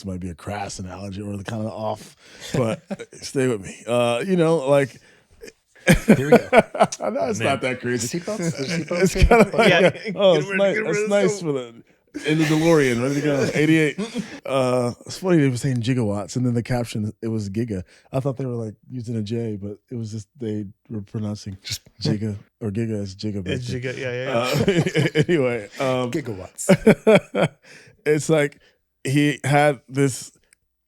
might be a crass analogy or the kind of off, but stay with me. Like Here we go. I know it's Man. not that crazy. Seatbelts? The seatbelts It's here? kind of Yeah. it's Get nice. rid of It's the nice scope. for the in the DeLorean, ready to go. 88. It's funny they were saying gigawatts, and then the caption it was giga. I thought they were like using a J, but it was just they were pronouncing just giga or giga as giga. back It's then. giga- yeah. Anyway, Gigawatts. it's like he had this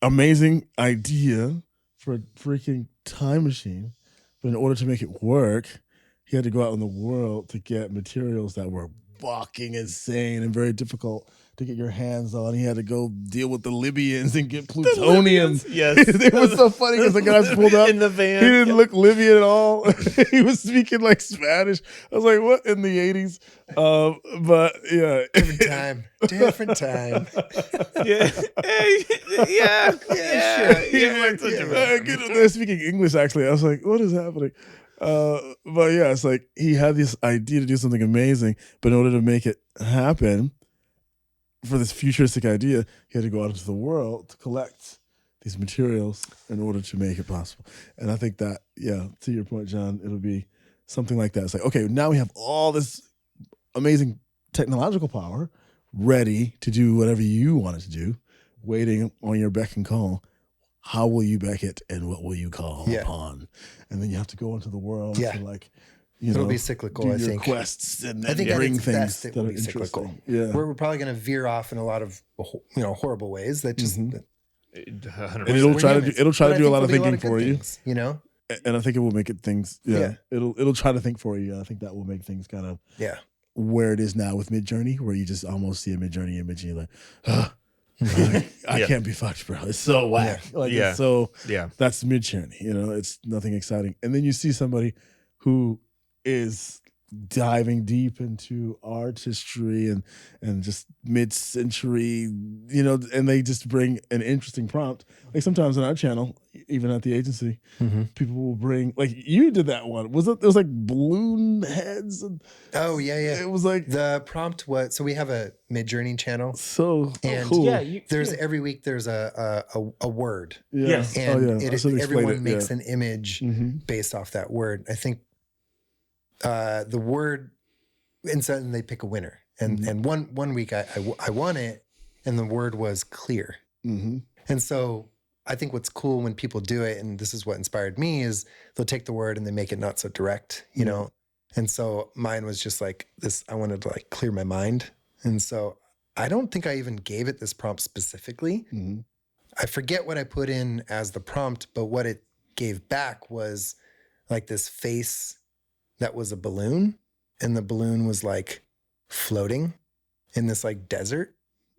amazing idea for a freaking time machine, but in order to make it work, he had to go out in the world to get materials that were fucking insane and very difficult to get your hands on. He had to go deal with the Libyans and get plutonium. Yes. It was so funny because the guys pulled up in the van. he didn't look Libyan at all. He was speaking like Spanish. I was like, what in the 80s? But yeah. Different time. Yeah. Hey, yeah. They're speaking English actually. I was like, what is happening? But yeah, it's like he had this idea to do something amazing, but in order to make it happen, for this futuristic idea, he had to go out into the world to collect these materials in order to make it possible. And I think that, yeah, to your point, John, it'll be something like that. It's like, okay, now we have all this amazing technological power ready to do whatever you want it to do, waiting on your beck and call. How will you beck it and what will you call upon? And then you have to go into the world to like, it'll be cyclical, do I your think. quests and then I think bring at its things best, it that will are be cyclical. interesting. Yeah. We're probably going to veer off in a lot of horrible ways that just. 100%. And it'll try to do a lot of thinking for you. You know, and I think it will make it things. Yeah, it'll try to think for you. I think that will make things kind of where it is now with Midjourney, where you just almost see a Midjourney image and you're like, I can't be fucked, bro. It's so whack. It's so that's Midjourney. It's nothing exciting. And then you see somebody who is diving deep into artistry and just mid-century, and they just bring an interesting prompt. Like sometimes on our channel, even at the agency, people will bring, like you did that one. It was like balloon heads. And oh yeah. It was like the prompt was, so we have a Midjourney channel. So and cool. Every week there's a word. Yes. And everyone makes an image based off that word. I think the word, and so they pick a winner. And one week I won it, and the word was clear. And so I think what's cool when people do it, and this is what inspired me, is they'll take the word and they make it not so direct, you know? And so mine was just like this, I wanted to like clear my mind. And so I don't think I even gave it this prompt specifically. I forget what I put in as the prompt, but what it gave back was like this face that was a balloon, and the balloon was like floating in this like desert.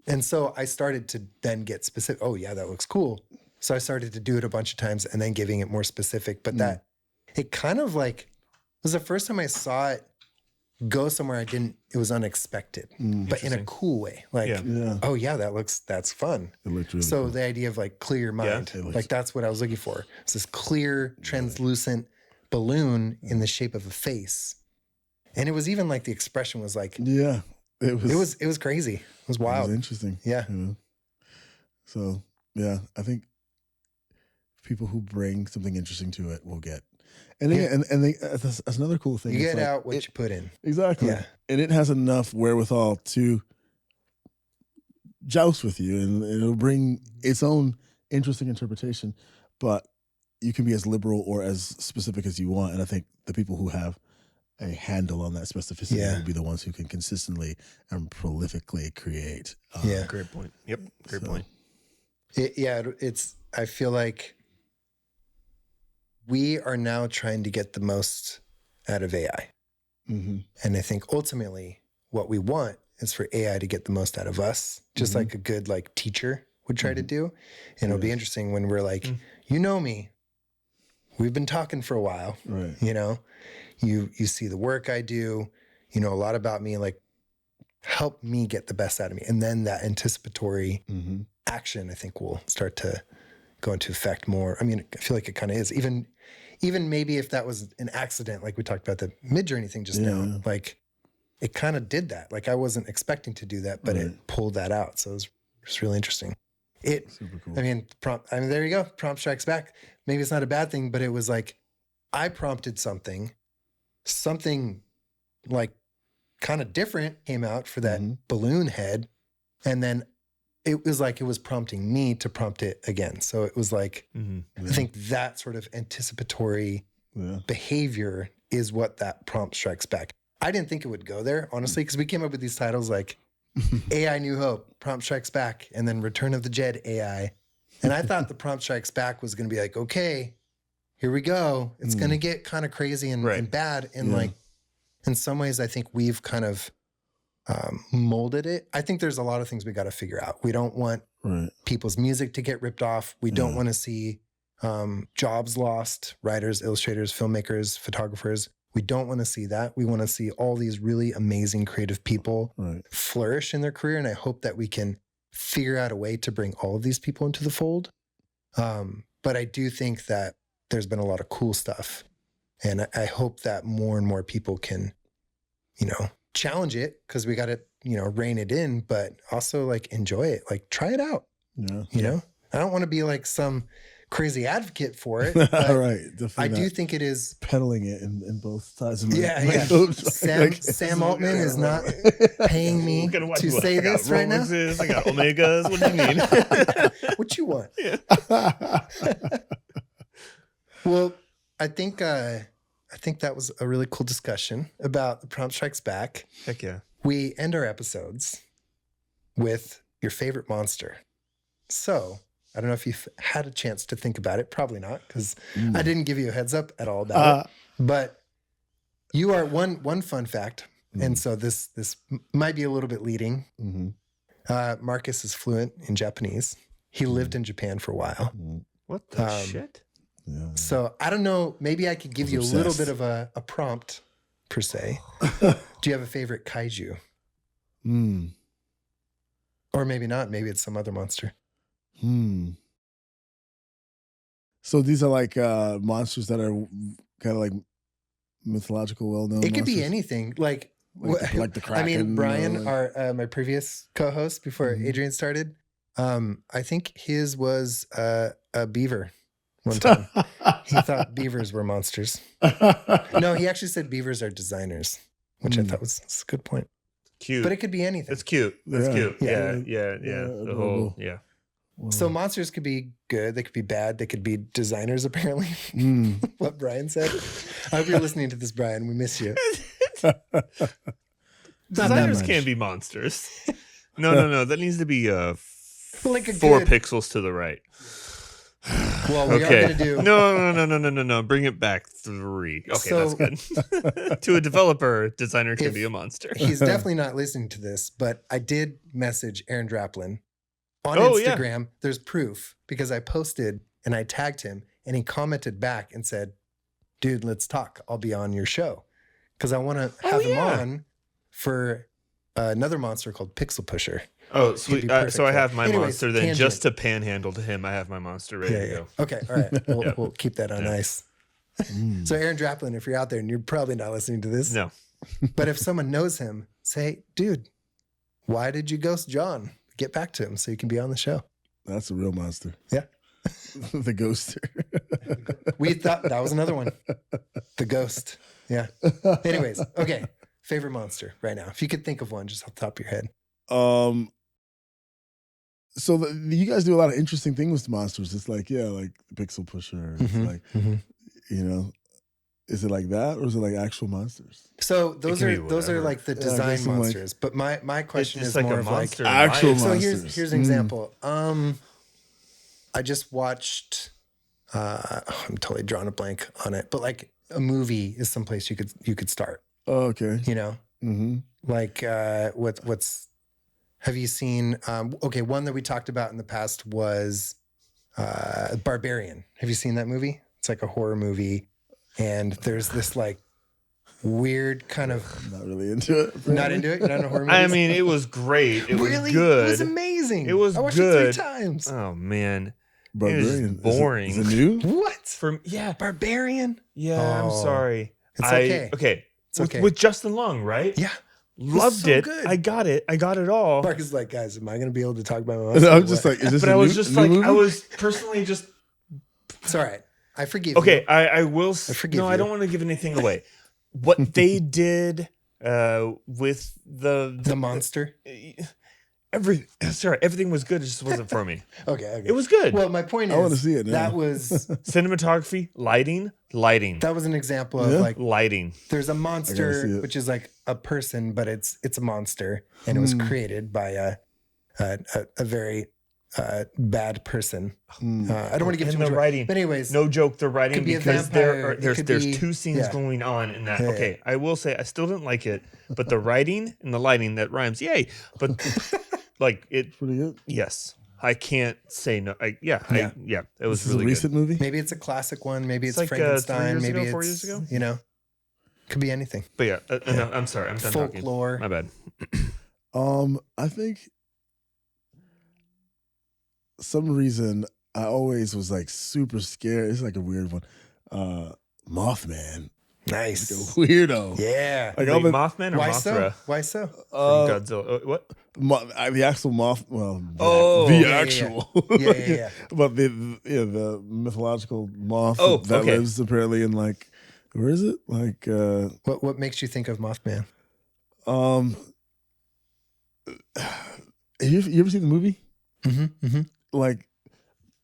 And so I started to then get specific. Oh yeah, that looks cool. So I started to do it a bunch of times and then giving it more specific, but that it kind of like was the first time I saw it go somewhere it was unexpected, but in a cool way. Like, oh yeah, that's fun. It looked really so cool. the idea of like clear your mind, like that's what I was looking for. It's this clear, translucent balloon in the shape of a face. And it was even like the expression was like, it was crazy. It was wild. It was interesting. Yeah. So yeah, I think people who bring something interesting to it will get. And that's another cool thing. You get out what you put in. Exactly. Yeah. And it has enough wherewithal to joust with you, and it'll bring its own interesting interpretation, but you can be as liberal or as specific as you want. And I think the people who have a handle on that specificity will be the ones who can consistently and prolifically create. Great point. Yep. Great point. I feel like we are now trying to get the most out of AI. And I think ultimately what we want is for AI to get the most out of us, just like a good like teacher would try to do. And it'll be interesting when we're like, you know me, we've been talking for a while, right? You know, you see the work I do, you know a lot about me. Like, help me get the best out of me. And then that anticipatory action, I think, will start to go into effect more. I mean, I feel like it kind of is. Even maybe if that was an accident, like we talked about the Midjourney thing just now, like it kind of did that. Like I wasn't expecting to do that, but it pulled that out. So it was really interesting. Super cool. I mean, there you go. Prompt strikes back. Maybe it's not a bad thing, but it was like I prompted something like kind of different came out for that balloon head. And then it was like it was prompting me to prompt it again. So it was like, I think that sort of anticipatory behavior is what that prompt strikes back. I didn't think it would go there, honestly, because we came up with these titles like AI New Hope, Prompt Strikes Back, and then Return of the Jed AI. And I thought the Prompt Strikes Back was going to be like, okay, here we go. It's going to get kind of crazy and bad. And like, in some ways, I think we've kind of molded it. I think there's a lot of things we got to figure out. We don't want people's music to get ripped off. We don't want to see jobs lost, writers, illustrators, filmmakers, photographers. We don't want to see that. We want to see all these really amazing creative people flourish in their career. And I hope that we can figure out a way to bring all of these people into the fold. But I do think that there's been a lot of cool stuff. And I hope that more and more people can, challenge it, because we got to, rein it in, but also like enjoy it, like try it out. Yeah. I don't want to be like some crazy advocate for it. I do think it is peddling it in both sides of my Sam Altman is not paying me to say this right now. I got Omegas. What do you mean? What you want? Well, I think that was a really cool discussion about the Prompt Strikes Back. Heck yeah. We end our episodes with your favorite monster. So I don't know if you've had a chance to think about it. Probably not, because I didn't give you a heads up at all about it. But you are one fun fact, and so this might be a little bit leading. Marcus is fluent in Japanese. He lived in Japan for a while. What the shit? Yeah. So I don't know. Maybe I could give you a little bit of a prompt, per se. Do you have a favorite kaiju? Or maybe not. Maybe it's some other monster. So these are like monsters that are kind of like mythological, well-known. It could monsters? be anything. Like the Kraken. I mean, Brian, our my previous co-host before Adrian started, I think his was a beaver. One time, he thought beavers were monsters. No, he actually said beavers are designers, which I thought was a good point. Cute, but it could be anything. It's cute. That's cute. Yeah. The whole So monsters could be good. They could be bad. They could be designers. Apparently, what Brian said. I hope you're listening to this, Brian. We miss you. Designers can be monsters. No. That needs to be like 4 pixels to the right. Well, we are going to do... No. Bring it back 3. Okay, so, that's good. To a developer, designer can be a monster. He's definitely not listening to this, but I did message Aaron Draplin on Instagram. Yeah. There's proof, because I posted and I tagged him, and he commented back and said, dude, let's talk. I'll be on your show. Because I want to have him on for another monster called Pixel Pusher. Oh, sweet. So I have my monster then. Tangent. Just to panhandle to him, I have my monster ready to go. Okay, all right. We'll keep that on ice. So Aaron Draplin, if you're out there, and you're probably not listening to this. No. But if someone knows him, say, dude, why did you ghost John? Get back to him so you can be on the show. That's a real monster. Yeah. The ghoster. We thought that was another one. The ghost. Yeah. Anyways, okay. Favorite monster right now. If you could think of one just off the top of your head. So you guys do a lot of interesting things with monsters. It's like, like Pixel Pusher. It's like, is it like that, or is it like actual monsters? So those are like the design monsters. But my question is like more a of monster like actual monsters. So here's an example. I just watched. I'm totally drawing a blank on it, but like a movie is someplace you could start. Oh, okay. Like what's have you seen? One that we talked about in the past was Barbarian. Have you seen that movie? It's like a horror movie, and there's this like weird kind of. I'm not really into it. Not into it. You're not into horror movies. I mean, it was great. It was good. It was amazing. It was I watched good. it 3 times. Oh man, Barbarian. It was boring. Is it new? What? Yeah, Barbarian? I'm Oh, sorry. It's okay. Okay. It's okay. With Justin Long, right? Yeah. Loved so it. good. I got it all. Mark is like, guys, am I going to be able to talk about my And I was just like, is this But a I was new, just new like, movie? I was personally just it's all right. I forgive okay. you. I will. forgive No, I you. don't want to give anything away. What they did with The monster. everything was good. It just wasn't for me. Okay. It was good. Well, my point is, I wanna see it now. that was Cinematography, lighting. that was an example of Yeah. like Lighting. there's a see monster it. which is like a person, but it's a monster, and it was created by a very bad person. I don't want to give And too the much away. writing. But anyways, No joke, the writing, could be a because vampire, it there's could there's be- 2 scenes yeah. going on in that. Yeah, Okay, I will say I still didn't like it, but the writing and the lighting, that rhymes, yay. But like it, Pretty good. yes, I can't say no. It was This is really a recent good. movie. maybe it's a classic one. Maybe it's It's like, 3 Frankenstein. years Maybe ago, it's 4 years ago? You know, could be anything. But yeah, no, I'm sorry, I'm done Folklore. talking. My bad. I think some reason I always was like super scared. It's like a weird one. Mothman. Nice. Like a weirdo. Yeah. Like Wait, I've been, Mothman or Why Mothra so? Why so? from uh, Godzilla? What? the actual moth. Well, Oh, the yeah, actual. Yeah. But the mythological moth Oh, that okay. lives apparently in like, where is it? Like What makes you think of Mothman? you ever seen the movie? Mm-hmm. Like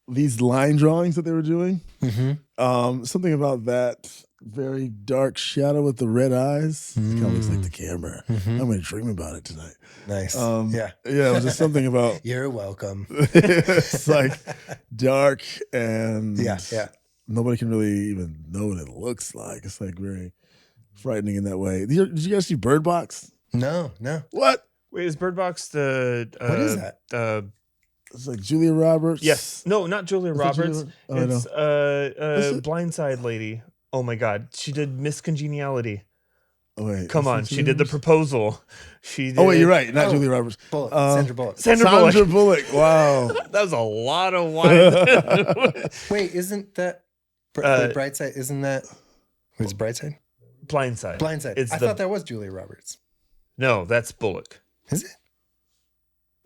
these line drawings that they were doing. Mm-hmm. Something about that very dark shadow with the red eyes. It kind of looks like the camera. Mm-hmm. I'm gonna dream about it tonight. Nice. Yeah, it was just something about. You're welcome. It's like dark and Yeah. nobody can really even know what it looks like. It's like very frightening in that way. Did you guys see Bird Box? No. What? Wait, is Bird Box the? What is that? It's like Julia Roberts. Yes. No, not Julia Is that Roberts. Julia- oh, I know. It's Is it? Blindside lady. Oh my God, she did Miss Congeniality. Oh, wait, Come is on, that she Julia did the Roberts? proposal. She did. Oh wait, you're right. Not Oh. Julia Roberts. Bullock. Sandra Sandra Bullock. Sandra Sandra Bullock. Bullock. Wow. That was a lot of wine. Wait, isn't that Brightside? Isn't that was Brightside? Blindside. Blindside. It's I the thought that was Julia Roberts. no. That's Bullock. Is it?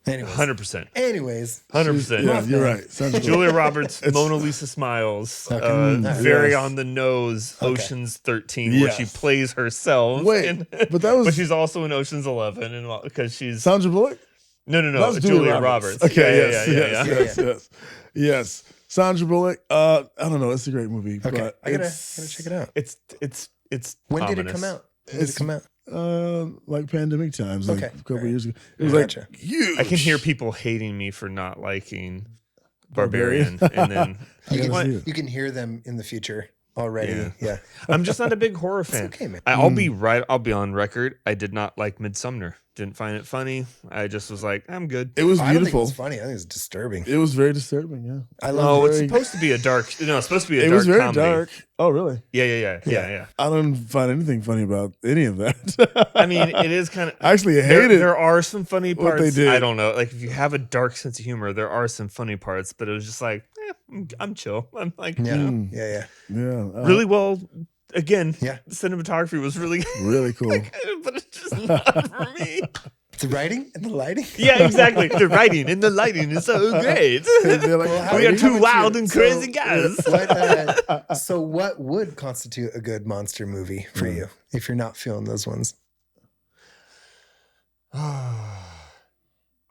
Anyways. 100%. 100%. Yeah, you're right. Sandra Bullock. Julia Roberts, Mona Lisa Smiles, Okay. very Yes. on the nose. Okay. Ocean's 13, where she Yes. plays herself. Wait, but that was but she's also in Ocean's 11, and because she's Sandra Bullock. no, That was Julia Roberts. Okay, Yeah, yes. Yes. Sandra Bullock. I don't know. It's a great movie. Okay. But I gotta it's, check it out. It's When did it ominous. come out? When did It's- it come out? Like pandemic times, like Okay, a couple alright. years ago. It was Gotcha. like huge. I can hear people hating me for not liking Barbarian, and then I gotta What? see it. You can hear them in the future already. Yeah. I'm just not a big horror It's fan. okay, man. I'll be right. I'll be on record. I did not like Midsumner. Didn't find it funny. I just was like, I'm good. It was I don't think it beautiful. was funny. I think it was disturbing. It was very disturbing. Yeah. I Oh, love it's very- supposed to be a dark. No, it's supposed to be a It dark was very comedy. dark. Oh, really? Yeah. I don't find anything funny about any of that. I mean, it is kind of. Actually, I hated There are some funny what parts. they did. I don't know. Like if you have a dark sense of humor, there are some funny parts. But it was just like, I'm chill. I'm like, Yeah. you know, Yeah. Yeah. really well. Again, Yeah. the cinematography was really, Really cool. but it's just not for me. The writing and the lighting. Yeah, exactly. The writing and the lighting is so great. They're like, Well, how- We are how two would wild you- and so, crazy guys. So what would constitute a good monster movie for you if you're not feeling those ones?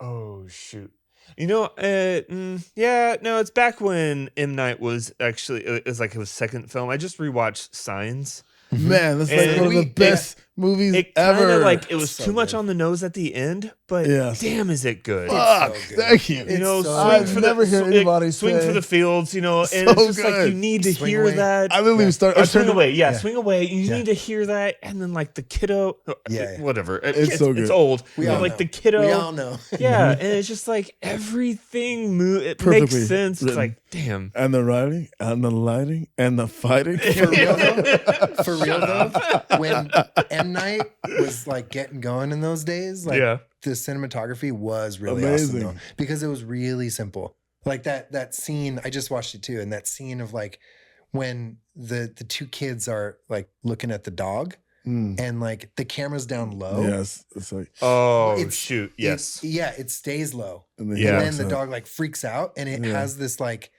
Oh shoot! You know, no, it's back when M. Night was actually it was like his second film. I just rewatched Signs. Man, that's And like one of the best movies It kind ever. of like it was So too much good. on the nose at the end, but Yes. damn, is it good? Fuck, so good. thank you. It's So so I've good. never heard anybody swing say for the fields, and So it's just like good. you need to Swing hear away. that. I literally Yeah. started. Or swing away, Yeah. swing away. You Yeah. need to hear that, and then like the kiddo, Yeah. whatever. It's so good. It's old. We but all like know. the kiddo, We all know. yeah, and it's just like everything it Perfectly makes sense. It's written. like damn. And the writing, and the lighting, and the fighting. For real though, when M Night was like getting going in those days, like Yeah. the cinematography was really Amazing. awesome though, because it was really simple. Like that scene, I just watched it too, and that scene of like when the two kids are like looking at the dog Mm. and like the camera's down low. Yes, it's like, Oh It's- shoot! It- Yes. it stays low. and then, Yeah. And then the dog like freaks out, and it Yeah. has this like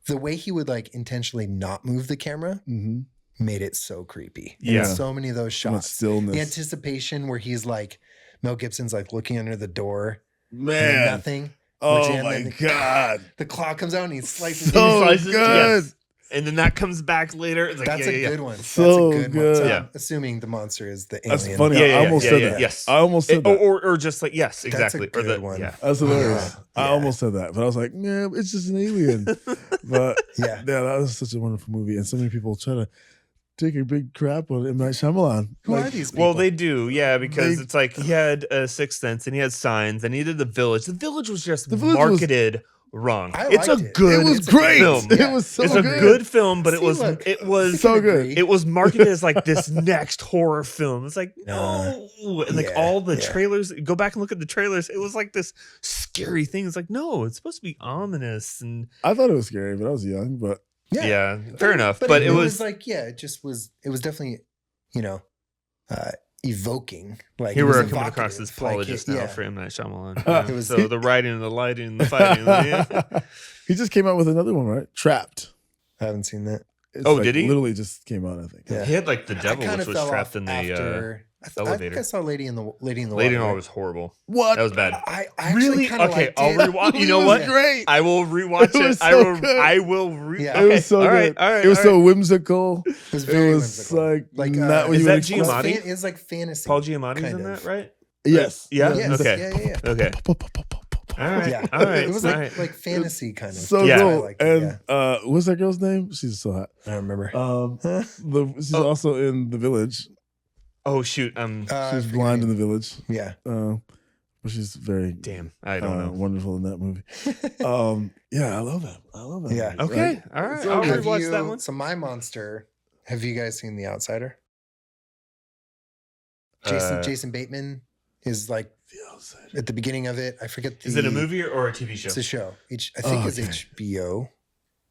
the way he would like intentionally not move the camera Mm-hmm. made it so creepy. Yeah. And so many of those So much shots. stillness. The anticipation where he's like Mel Gibson's like looking under the door and then Man, nothing. oh and my then God. The clock comes out and he slices So it. slices it, good. yes. And then that comes back later. It's like That's yeah, a yeah, good one. So That's a good good. one. So Yeah. I'm assuming the monster is the That's alien. funny. Yeah, I almost said that. Yes. I almost said that. Or just like yes, a exactly. Or good the one. yeah. That's hilarious. Yeah. I almost said that, but I was like, yeah, it's just an alien. But Yeah. that was such a wonderful movie, and so many people try to take a big crap on M. Night Shyamalan. Who Like, are these people? Well, they do, yeah, because They- it's like he had a Sixth Sense and he had Signs and he did The Village. The Village was just The Village was- marketed wrong. I It's a liked it. good. It was It's a good great. film. It Yeah. was so it's good. a good film, but See, look, it was So can good. agree. it was marketed as like this next horror film. It's like no, and like Yeah, all the yeah. trailers. Go back and look at the trailers. It was like this scary thing. It's like no, it's supposed to be ominous and I thought it was scary, but I was young. But yeah, fair enough. But it it was was like, yeah, it was definitely, you know, evoking. Like here it was we're coming across evocative. this apologist Like, now yeah. for M. Night Shyamalan. It Yeah. was- So the writing, the lighting, the fighting. yeah. he just came out with another one, right? Trapped. I haven't seen that. It's Oh, like did he? Literally just came out, I think. Yeah. He had like the I devil, kinda which was fell trapped off in the after. I think elevator. I saw Lady in the Lady in the Water. Water was horrible. What? That was bad. I actually Really? kind of Okay, liked I'll it. rewatch. You It know was what? great. I will rewatch It was it. I so will. good. I will. Re- Yeah. It okay. was so all good. right. All right. It was all so right. whimsical. It was very It was whimsical. like not not what Is you that would expect. Giamatti? It's like fantasy. Paul Giamatti's kind in of. that, right? Yes. Yeah? Yes, Okay. Yeah. Okay. All right. Yeah. All right. It was all like right. like fantasy kind of. So Yeah. I cool. liked it, And what's that girl's name? She's so hot. I don't remember. She's Oh. also in The Village. Oh shoot. She's blind in The Village. Yeah. But she's very Damn. I don't know. wonderful in that movie. Yeah, I love that. I love that. Yeah. movie. Okay. Like, All right. so I'll good. rewatch that one. So my monster. Have you guys seen The Outsider? Uh, Jason Bateman is like The Outsider. at the beginning of it. I forget. Is it a movie or a TV show? It's a show. I think Oh, it's okay. HBO.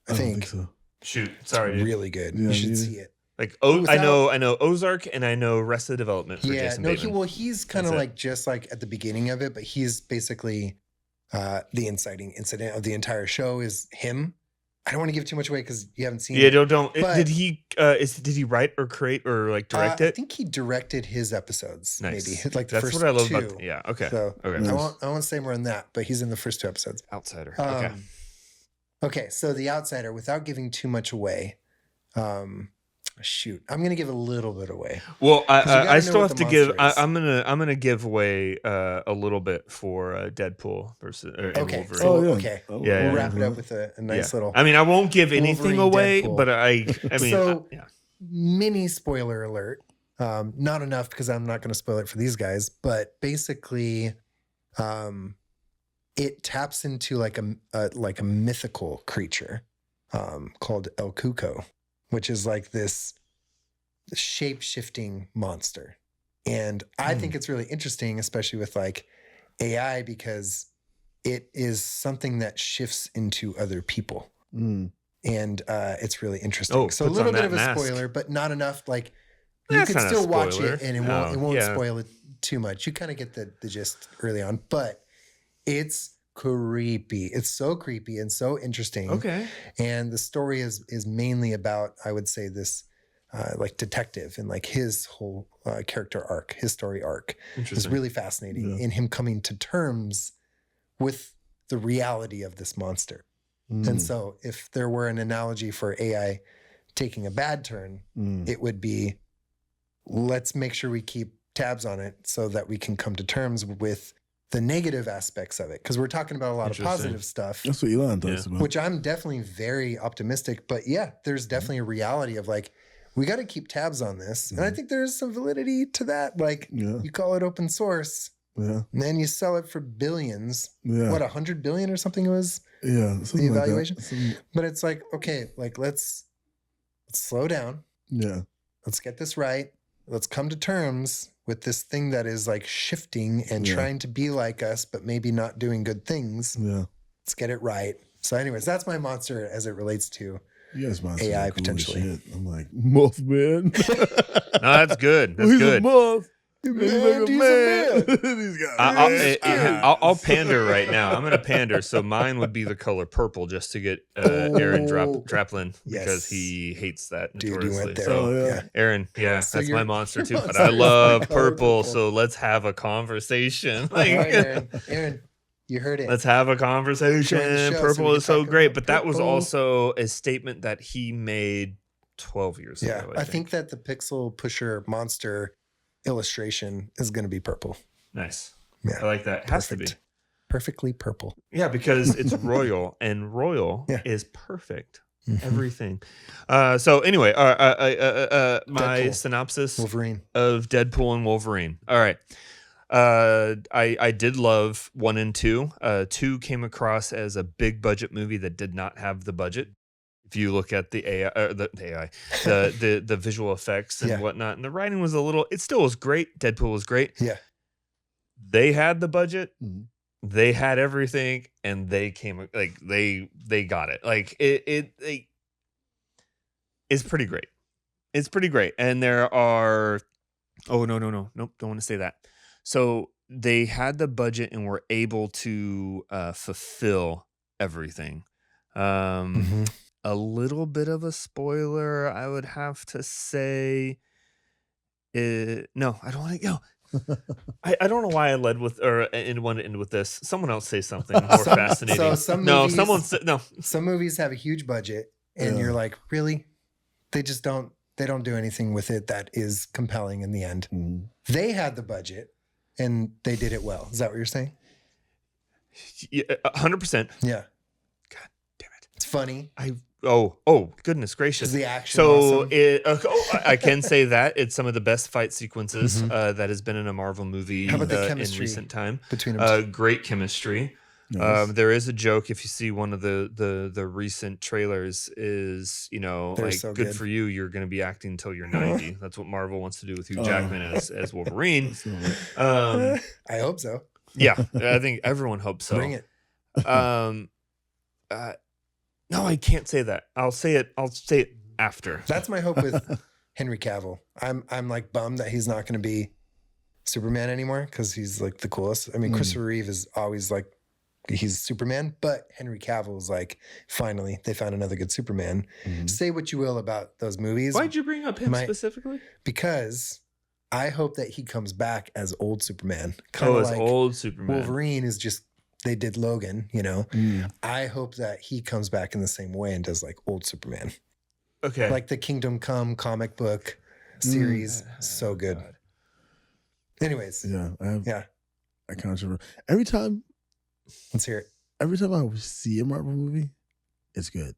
I don't think. so. Shoot. It's Sorry, dude. really good. Yeah, you should neither. see it. Like Without- I know Ozark and I know Arrested Development for Jason Bateman. He's kind of That's it. like just like at the beginning of it, but he's basically the inciting incident of the entire show is him. I don't want to give too much away because you haven't seen Yeah, it. don't. But- Did he write or create or like direct I it? think he directed his episodes. Nice. Maybe like the That's first what I love two. about. Yeah. Okay. So Okay. Nice. I won't say more than that, but he's in the first two episodes. Outsider. Okay. Okay, so The Outsider, without giving too much away. Shoot, I'm gonna give a little bit away. Well, 'Cause you gotta I know still what have the to give. monster is. I'm gonna give away a little bit for Deadpool versus and Okay, Wolverine. so Oh, yeah. okay, Oh, Yeah, we'll yeah. wrap it up with a nice Yeah. little I mean, I won't give anything Wolverine, away, Deadpool. but I mean, So- yeah. mini spoiler alert. Not enough because I'm not going to spoil it for these guys, but basically, it taps into like a mythical creature called El Cuco, which is like this shape-shifting monster. And I think it's really interesting, especially with like AI, because it is something that shifts into other people. Mm. And it's really interesting. Oh, So a puts little on bit that of a mask. spoiler, but not enough. Like you That's can not a still watch spoiler. it, and it No, won't yeah. spoil it too much. You kind of get the gist early on, but it's creepy. It's so creepy and so interesting. Okay. And the story is mainly about, I would say, this like detective and like his whole character arc, his story arc is Interesting. really fascinating Yeah. in him coming to terms with the reality of this monster. Mm. And so if there were an analogy for AI taking a bad turn, Mm. it would be let's make sure we keep tabs on it so that we can come to terms with the negative aspects of it. Because we're talking about a lot of positive stuff. That's what Elon talks about. Which I'm definitely very optimistic. But yeah, there's definitely a reality of like, we got to keep tabs on this. And I think there's some validity to that. Like, you call it open source. And then you sell it for billions. What, 100 billion or something it was? The evaluation. But it's like, okay, like let's slow down. Let's get this right. Let's come to terms with this thing that is like shifting and trying to be like us, but maybe not doing good things. Let's get it right. So anyways, that's my monster as it relates to AI potentially. Shit. I'm like, Mothman. No, that's good. That's He's good. a moth. He's I'll pander right now. I'm going to pander. So mine would be the color purple just to get Aaron Draplin because he hates that notoriously. Dude, you went there. So Aaron, so that's my monster too. But monster I love is purple, so let's have a conversation. All right, Aaron, you heard it. Let's have a conversation. Purple is so great. But that was purple. Also a statement that he made 12 years ago. I think that the Pixel Pusher monster illustration is going to be purple. Nice. I like that. It has to be perfectly purple. Yeah, because it's royal and royal is perfect. Everything. So anyway, my synopsis Wolverine of Deadpool and Wolverine. All right. I did love 1 and 2. 2 came across as a big budget movie that did not have the budget. If you look at the AI, the visual effects and whatnot, and the writing was it still was great. Deadpool was great. They had the budget, they had everything, and they came like they got it. Like it's pretty great. It's pretty great, and there are nope, don't want to say that. So they had the budget and were able to fulfill everything. A little bit of a spoiler, I would have to say. No, I don't want to go. I don't know why I led with and wanted to end with this. Someone else say something more fascinating. Some movies have a huge budget, and you're like, really? They just don't. They don't do anything with it that is compelling in the end. They had the budget, and they did it well. Is that what you're saying? Yeah, 100%. Yeah. God damn it! It's funny. Oh, goodness gracious. Is the action so awesome? I can say that it's some of the best fight sequences that has been in a Marvel movie How about the in chemistry recent time. between them? Great chemistry. Nice. There is a joke if you see one of the recent trailers is, They're like so good good. for you. You're going to be acting until you're 90. That's what Marvel wants to do with Hugh Jackman as Wolverine. I hope so. Yeah, I think everyone hopes so. Bring it. No, I can't say that. I'll say it after. That's my hope with Henry Cavill. I'm like bummed that he's not going to be Superman anymore because he's like the coolest. I mean, Christopher Reeve is always like he's Superman, but Henry Cavill is like finally they found another good Superman. Say what you will about those movies. Why'd you bring up him specifically? Because I hope that he comes back as old Superman. As old Superman. Wolverine is just. They did Logan, I hope that he comes back in the same way and does like old Superman. Okay. Like the Kingdom Come comic book series. So good. God. Anyways. I controversial. Every time. Let's hear it. Every time I see a Marvel movie, it's good.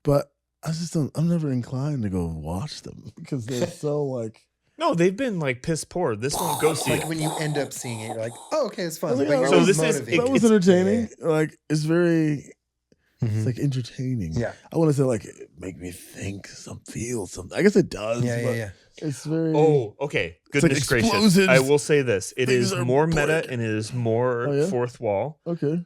But I just don't, I'm never inclined to go watch them because they're so like. No, they've been like piss poor. This one, go see it. Like when you end up seeing it, you're like, oh, okay, it's fun. Like, but you're so this motivated. that was entertaining. Yeah. Like it's very, it's like entertaining. Yeah, I want to say like make me think, feel something. I guess it does. Yeah. It's very. Oh, okay. Goodness like gracious! I will say this: it is more meta important. and it is more fourth wall. Okay.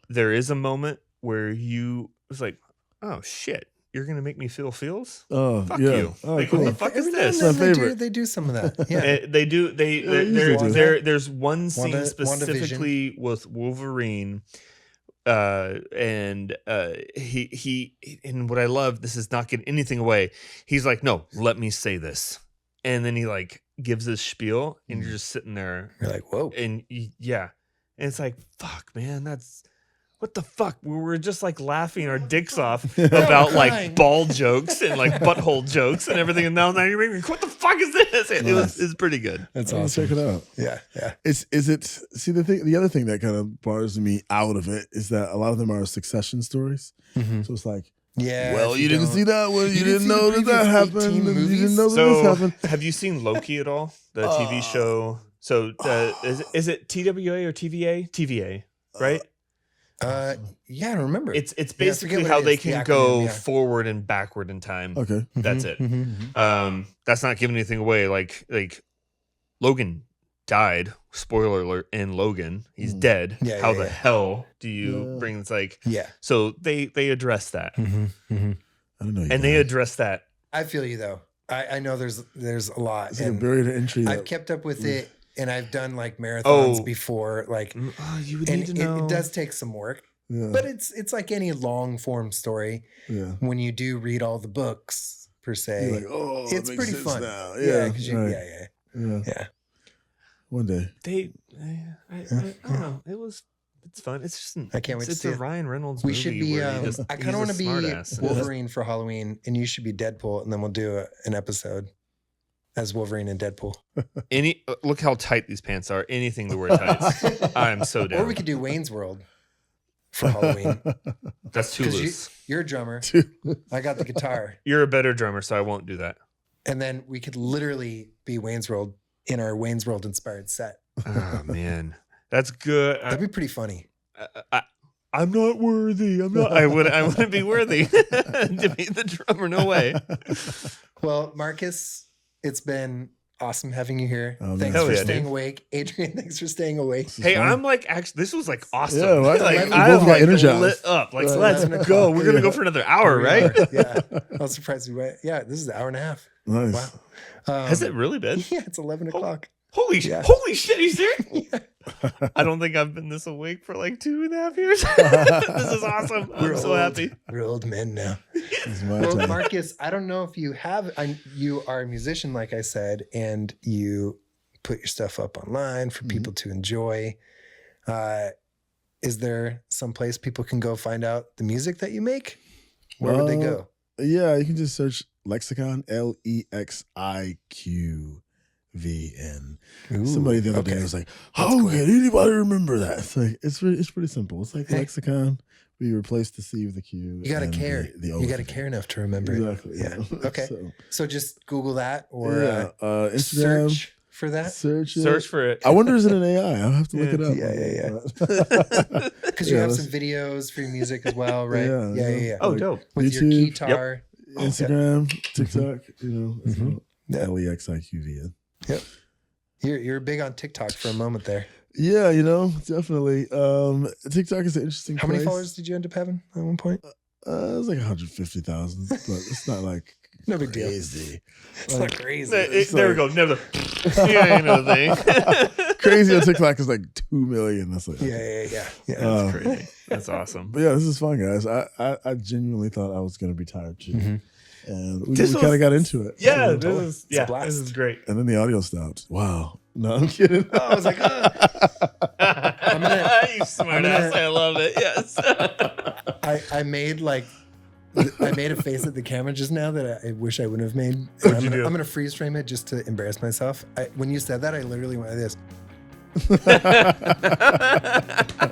There is a moment where you was like, oh shit. You're gonna make me feel feels? Oh, fuck yeah. you! Oh, like, cool. what the fuck is this? My favorite. They do some of that. Yeah, they do. There's one scene WandaVision. specifically with Wolverine, and he and what I love. This is not getting anything away. He's like, no, let me say this, and then he like gives this spiel, and you're just sitting there. You're like, whoa, and and it's like, fuck, man, that's. what the fuck? We were just like laughing our dicks off about like ball jokes and like butthole jokes and everything. And now you're making, what the fuck is this? It was pretty good. That's awesome. Check it out. Yeah. Is it? See, the other thing that kind of bars me out of it is that a lot of them are succession stories. So it's like, well, you didn't see that one. You didn't know that happened. You didn't know that this happened. Have you seen Loki at all? The TV show. So is it TWA or TVA? TVA, right? Yeah, I don't remember. It's basically how they can go forward and backward in time. Okay, that's it. That's not giving anything away. Like Logan died. Spoiler alert! In Logan, he's dead. How the hell do you bring this? Like, So they address that. I don't know. And they address that. I feel you though. I know there's a lot. It's like a barrier to entry. I've kept up with it. And I've done like marathons before, like you would need to know. It does take some work, but it's like any long form story. When you do read all the books per se, you're like, it's pretty fun. Now. Yeah. One day, I don't know. It's fun. It's just I can't wait to see it's a Ryan Reynolds. We movie should be. I kind of want to be smartass. Wolverine for Halloween, and you should be Deadpool, and then we'll do an episode as Wolverine and Deadpool. Look how tight these pants are. Anything to wear tights. I'm so down. Or we could do Wayne's World for Halloween. That's too loose. You're a drummer. I got the guitar. You're a better drummer, so I won't do that. And then we could literally be Wayne's World in our Wayne's World inspired set. Oh man, that's good. That'd be pretty funny. I'm not worthy. I wouldn't be worthy to be the drummer. No way. Well, Marcus, it's been awesome having you here. Thanks for staying awake. Adrian, thanks for staying awake. Hey, I'm like, actually, this was like awesome. Yeah, right? Like, I'm like energized. Lit up. Like, let's go. We're going to go for another hour, right? Yeah. I was surprised we went. Yeah, this is an hour and a half. Nice. Wow. Has it really been? Yeah, it's 11 o'clock. Holy shit, he's serious? I don't think I've been this awake for like 2.5 years. This is awesome. I'm so happy. We're old men now. Well, Marcus, I don't know if you you are a musician, like I said, and you put your stuff up online for people to enjoy. Is there some place people can go find out the music that you make? Where would they go? Yeah, you can just search Lexicon, LEXIQVN. Somebody the other day was like, "How can anybody remember that?" It's like it's pretty simple. It's like Lexicon. We replaced the C with the Q. You gotta care. You gotta care enough to remember exactly. it. Yeah. Okay. So just Google that or Instagram. Search for that. Search for it. I wonder is it an AI? I'll have to look it up. Yeah. Because you have some videos for your music as well, right? Yeah. Oh, dope. With YouTube, your guitar. Instagram, TikTok, LEXIQVN. Yep. You're big on TikTok for a moment there. Yeah, definitely. TikTok is an interesting How many followers did you end up having at one point? It was like 150,000, but it's not like no big deal. Crazy. It's not crazy. There we go. Never. Yeah, ain't no thing. Crazy on TikTok is like 2 million. That's like yeah. That's crazy. That's awesome. But yeah, this is fun, guys. I genuinely thought I was gonna be tired too. And we kind of got into it. Yeah, this is great. And then the audio stopped. Wow. No, I'm kidding. Oh, I was like, you smart ass. I love it. Yes. I made a face at the camera just now that I wish I wouldn't have made. What'd you do? I'm gonna freeze frame it just to embarrass myself. When you said that, I literally went like this.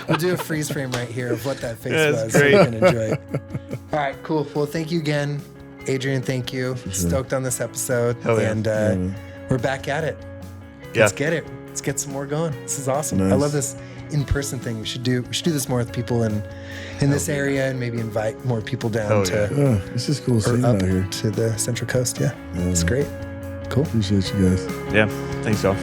We'll do a freeze frame right here of what that face was. Great. So you can enjoy it. All right, cool. Well, thank you again, Adrian. Thank you. Stoked on this episode, and we're back at it. Yeah. Let's get it. Let's get some more going. This is awesome. Nice. I love this in-person thing. We should do this more with people in this area, and maybe invite more people down to this is cool seeing up out here to the Central Coast. Yeah, it's great. Cool. Appreciate you guys. Yeah. Thanks, y'all.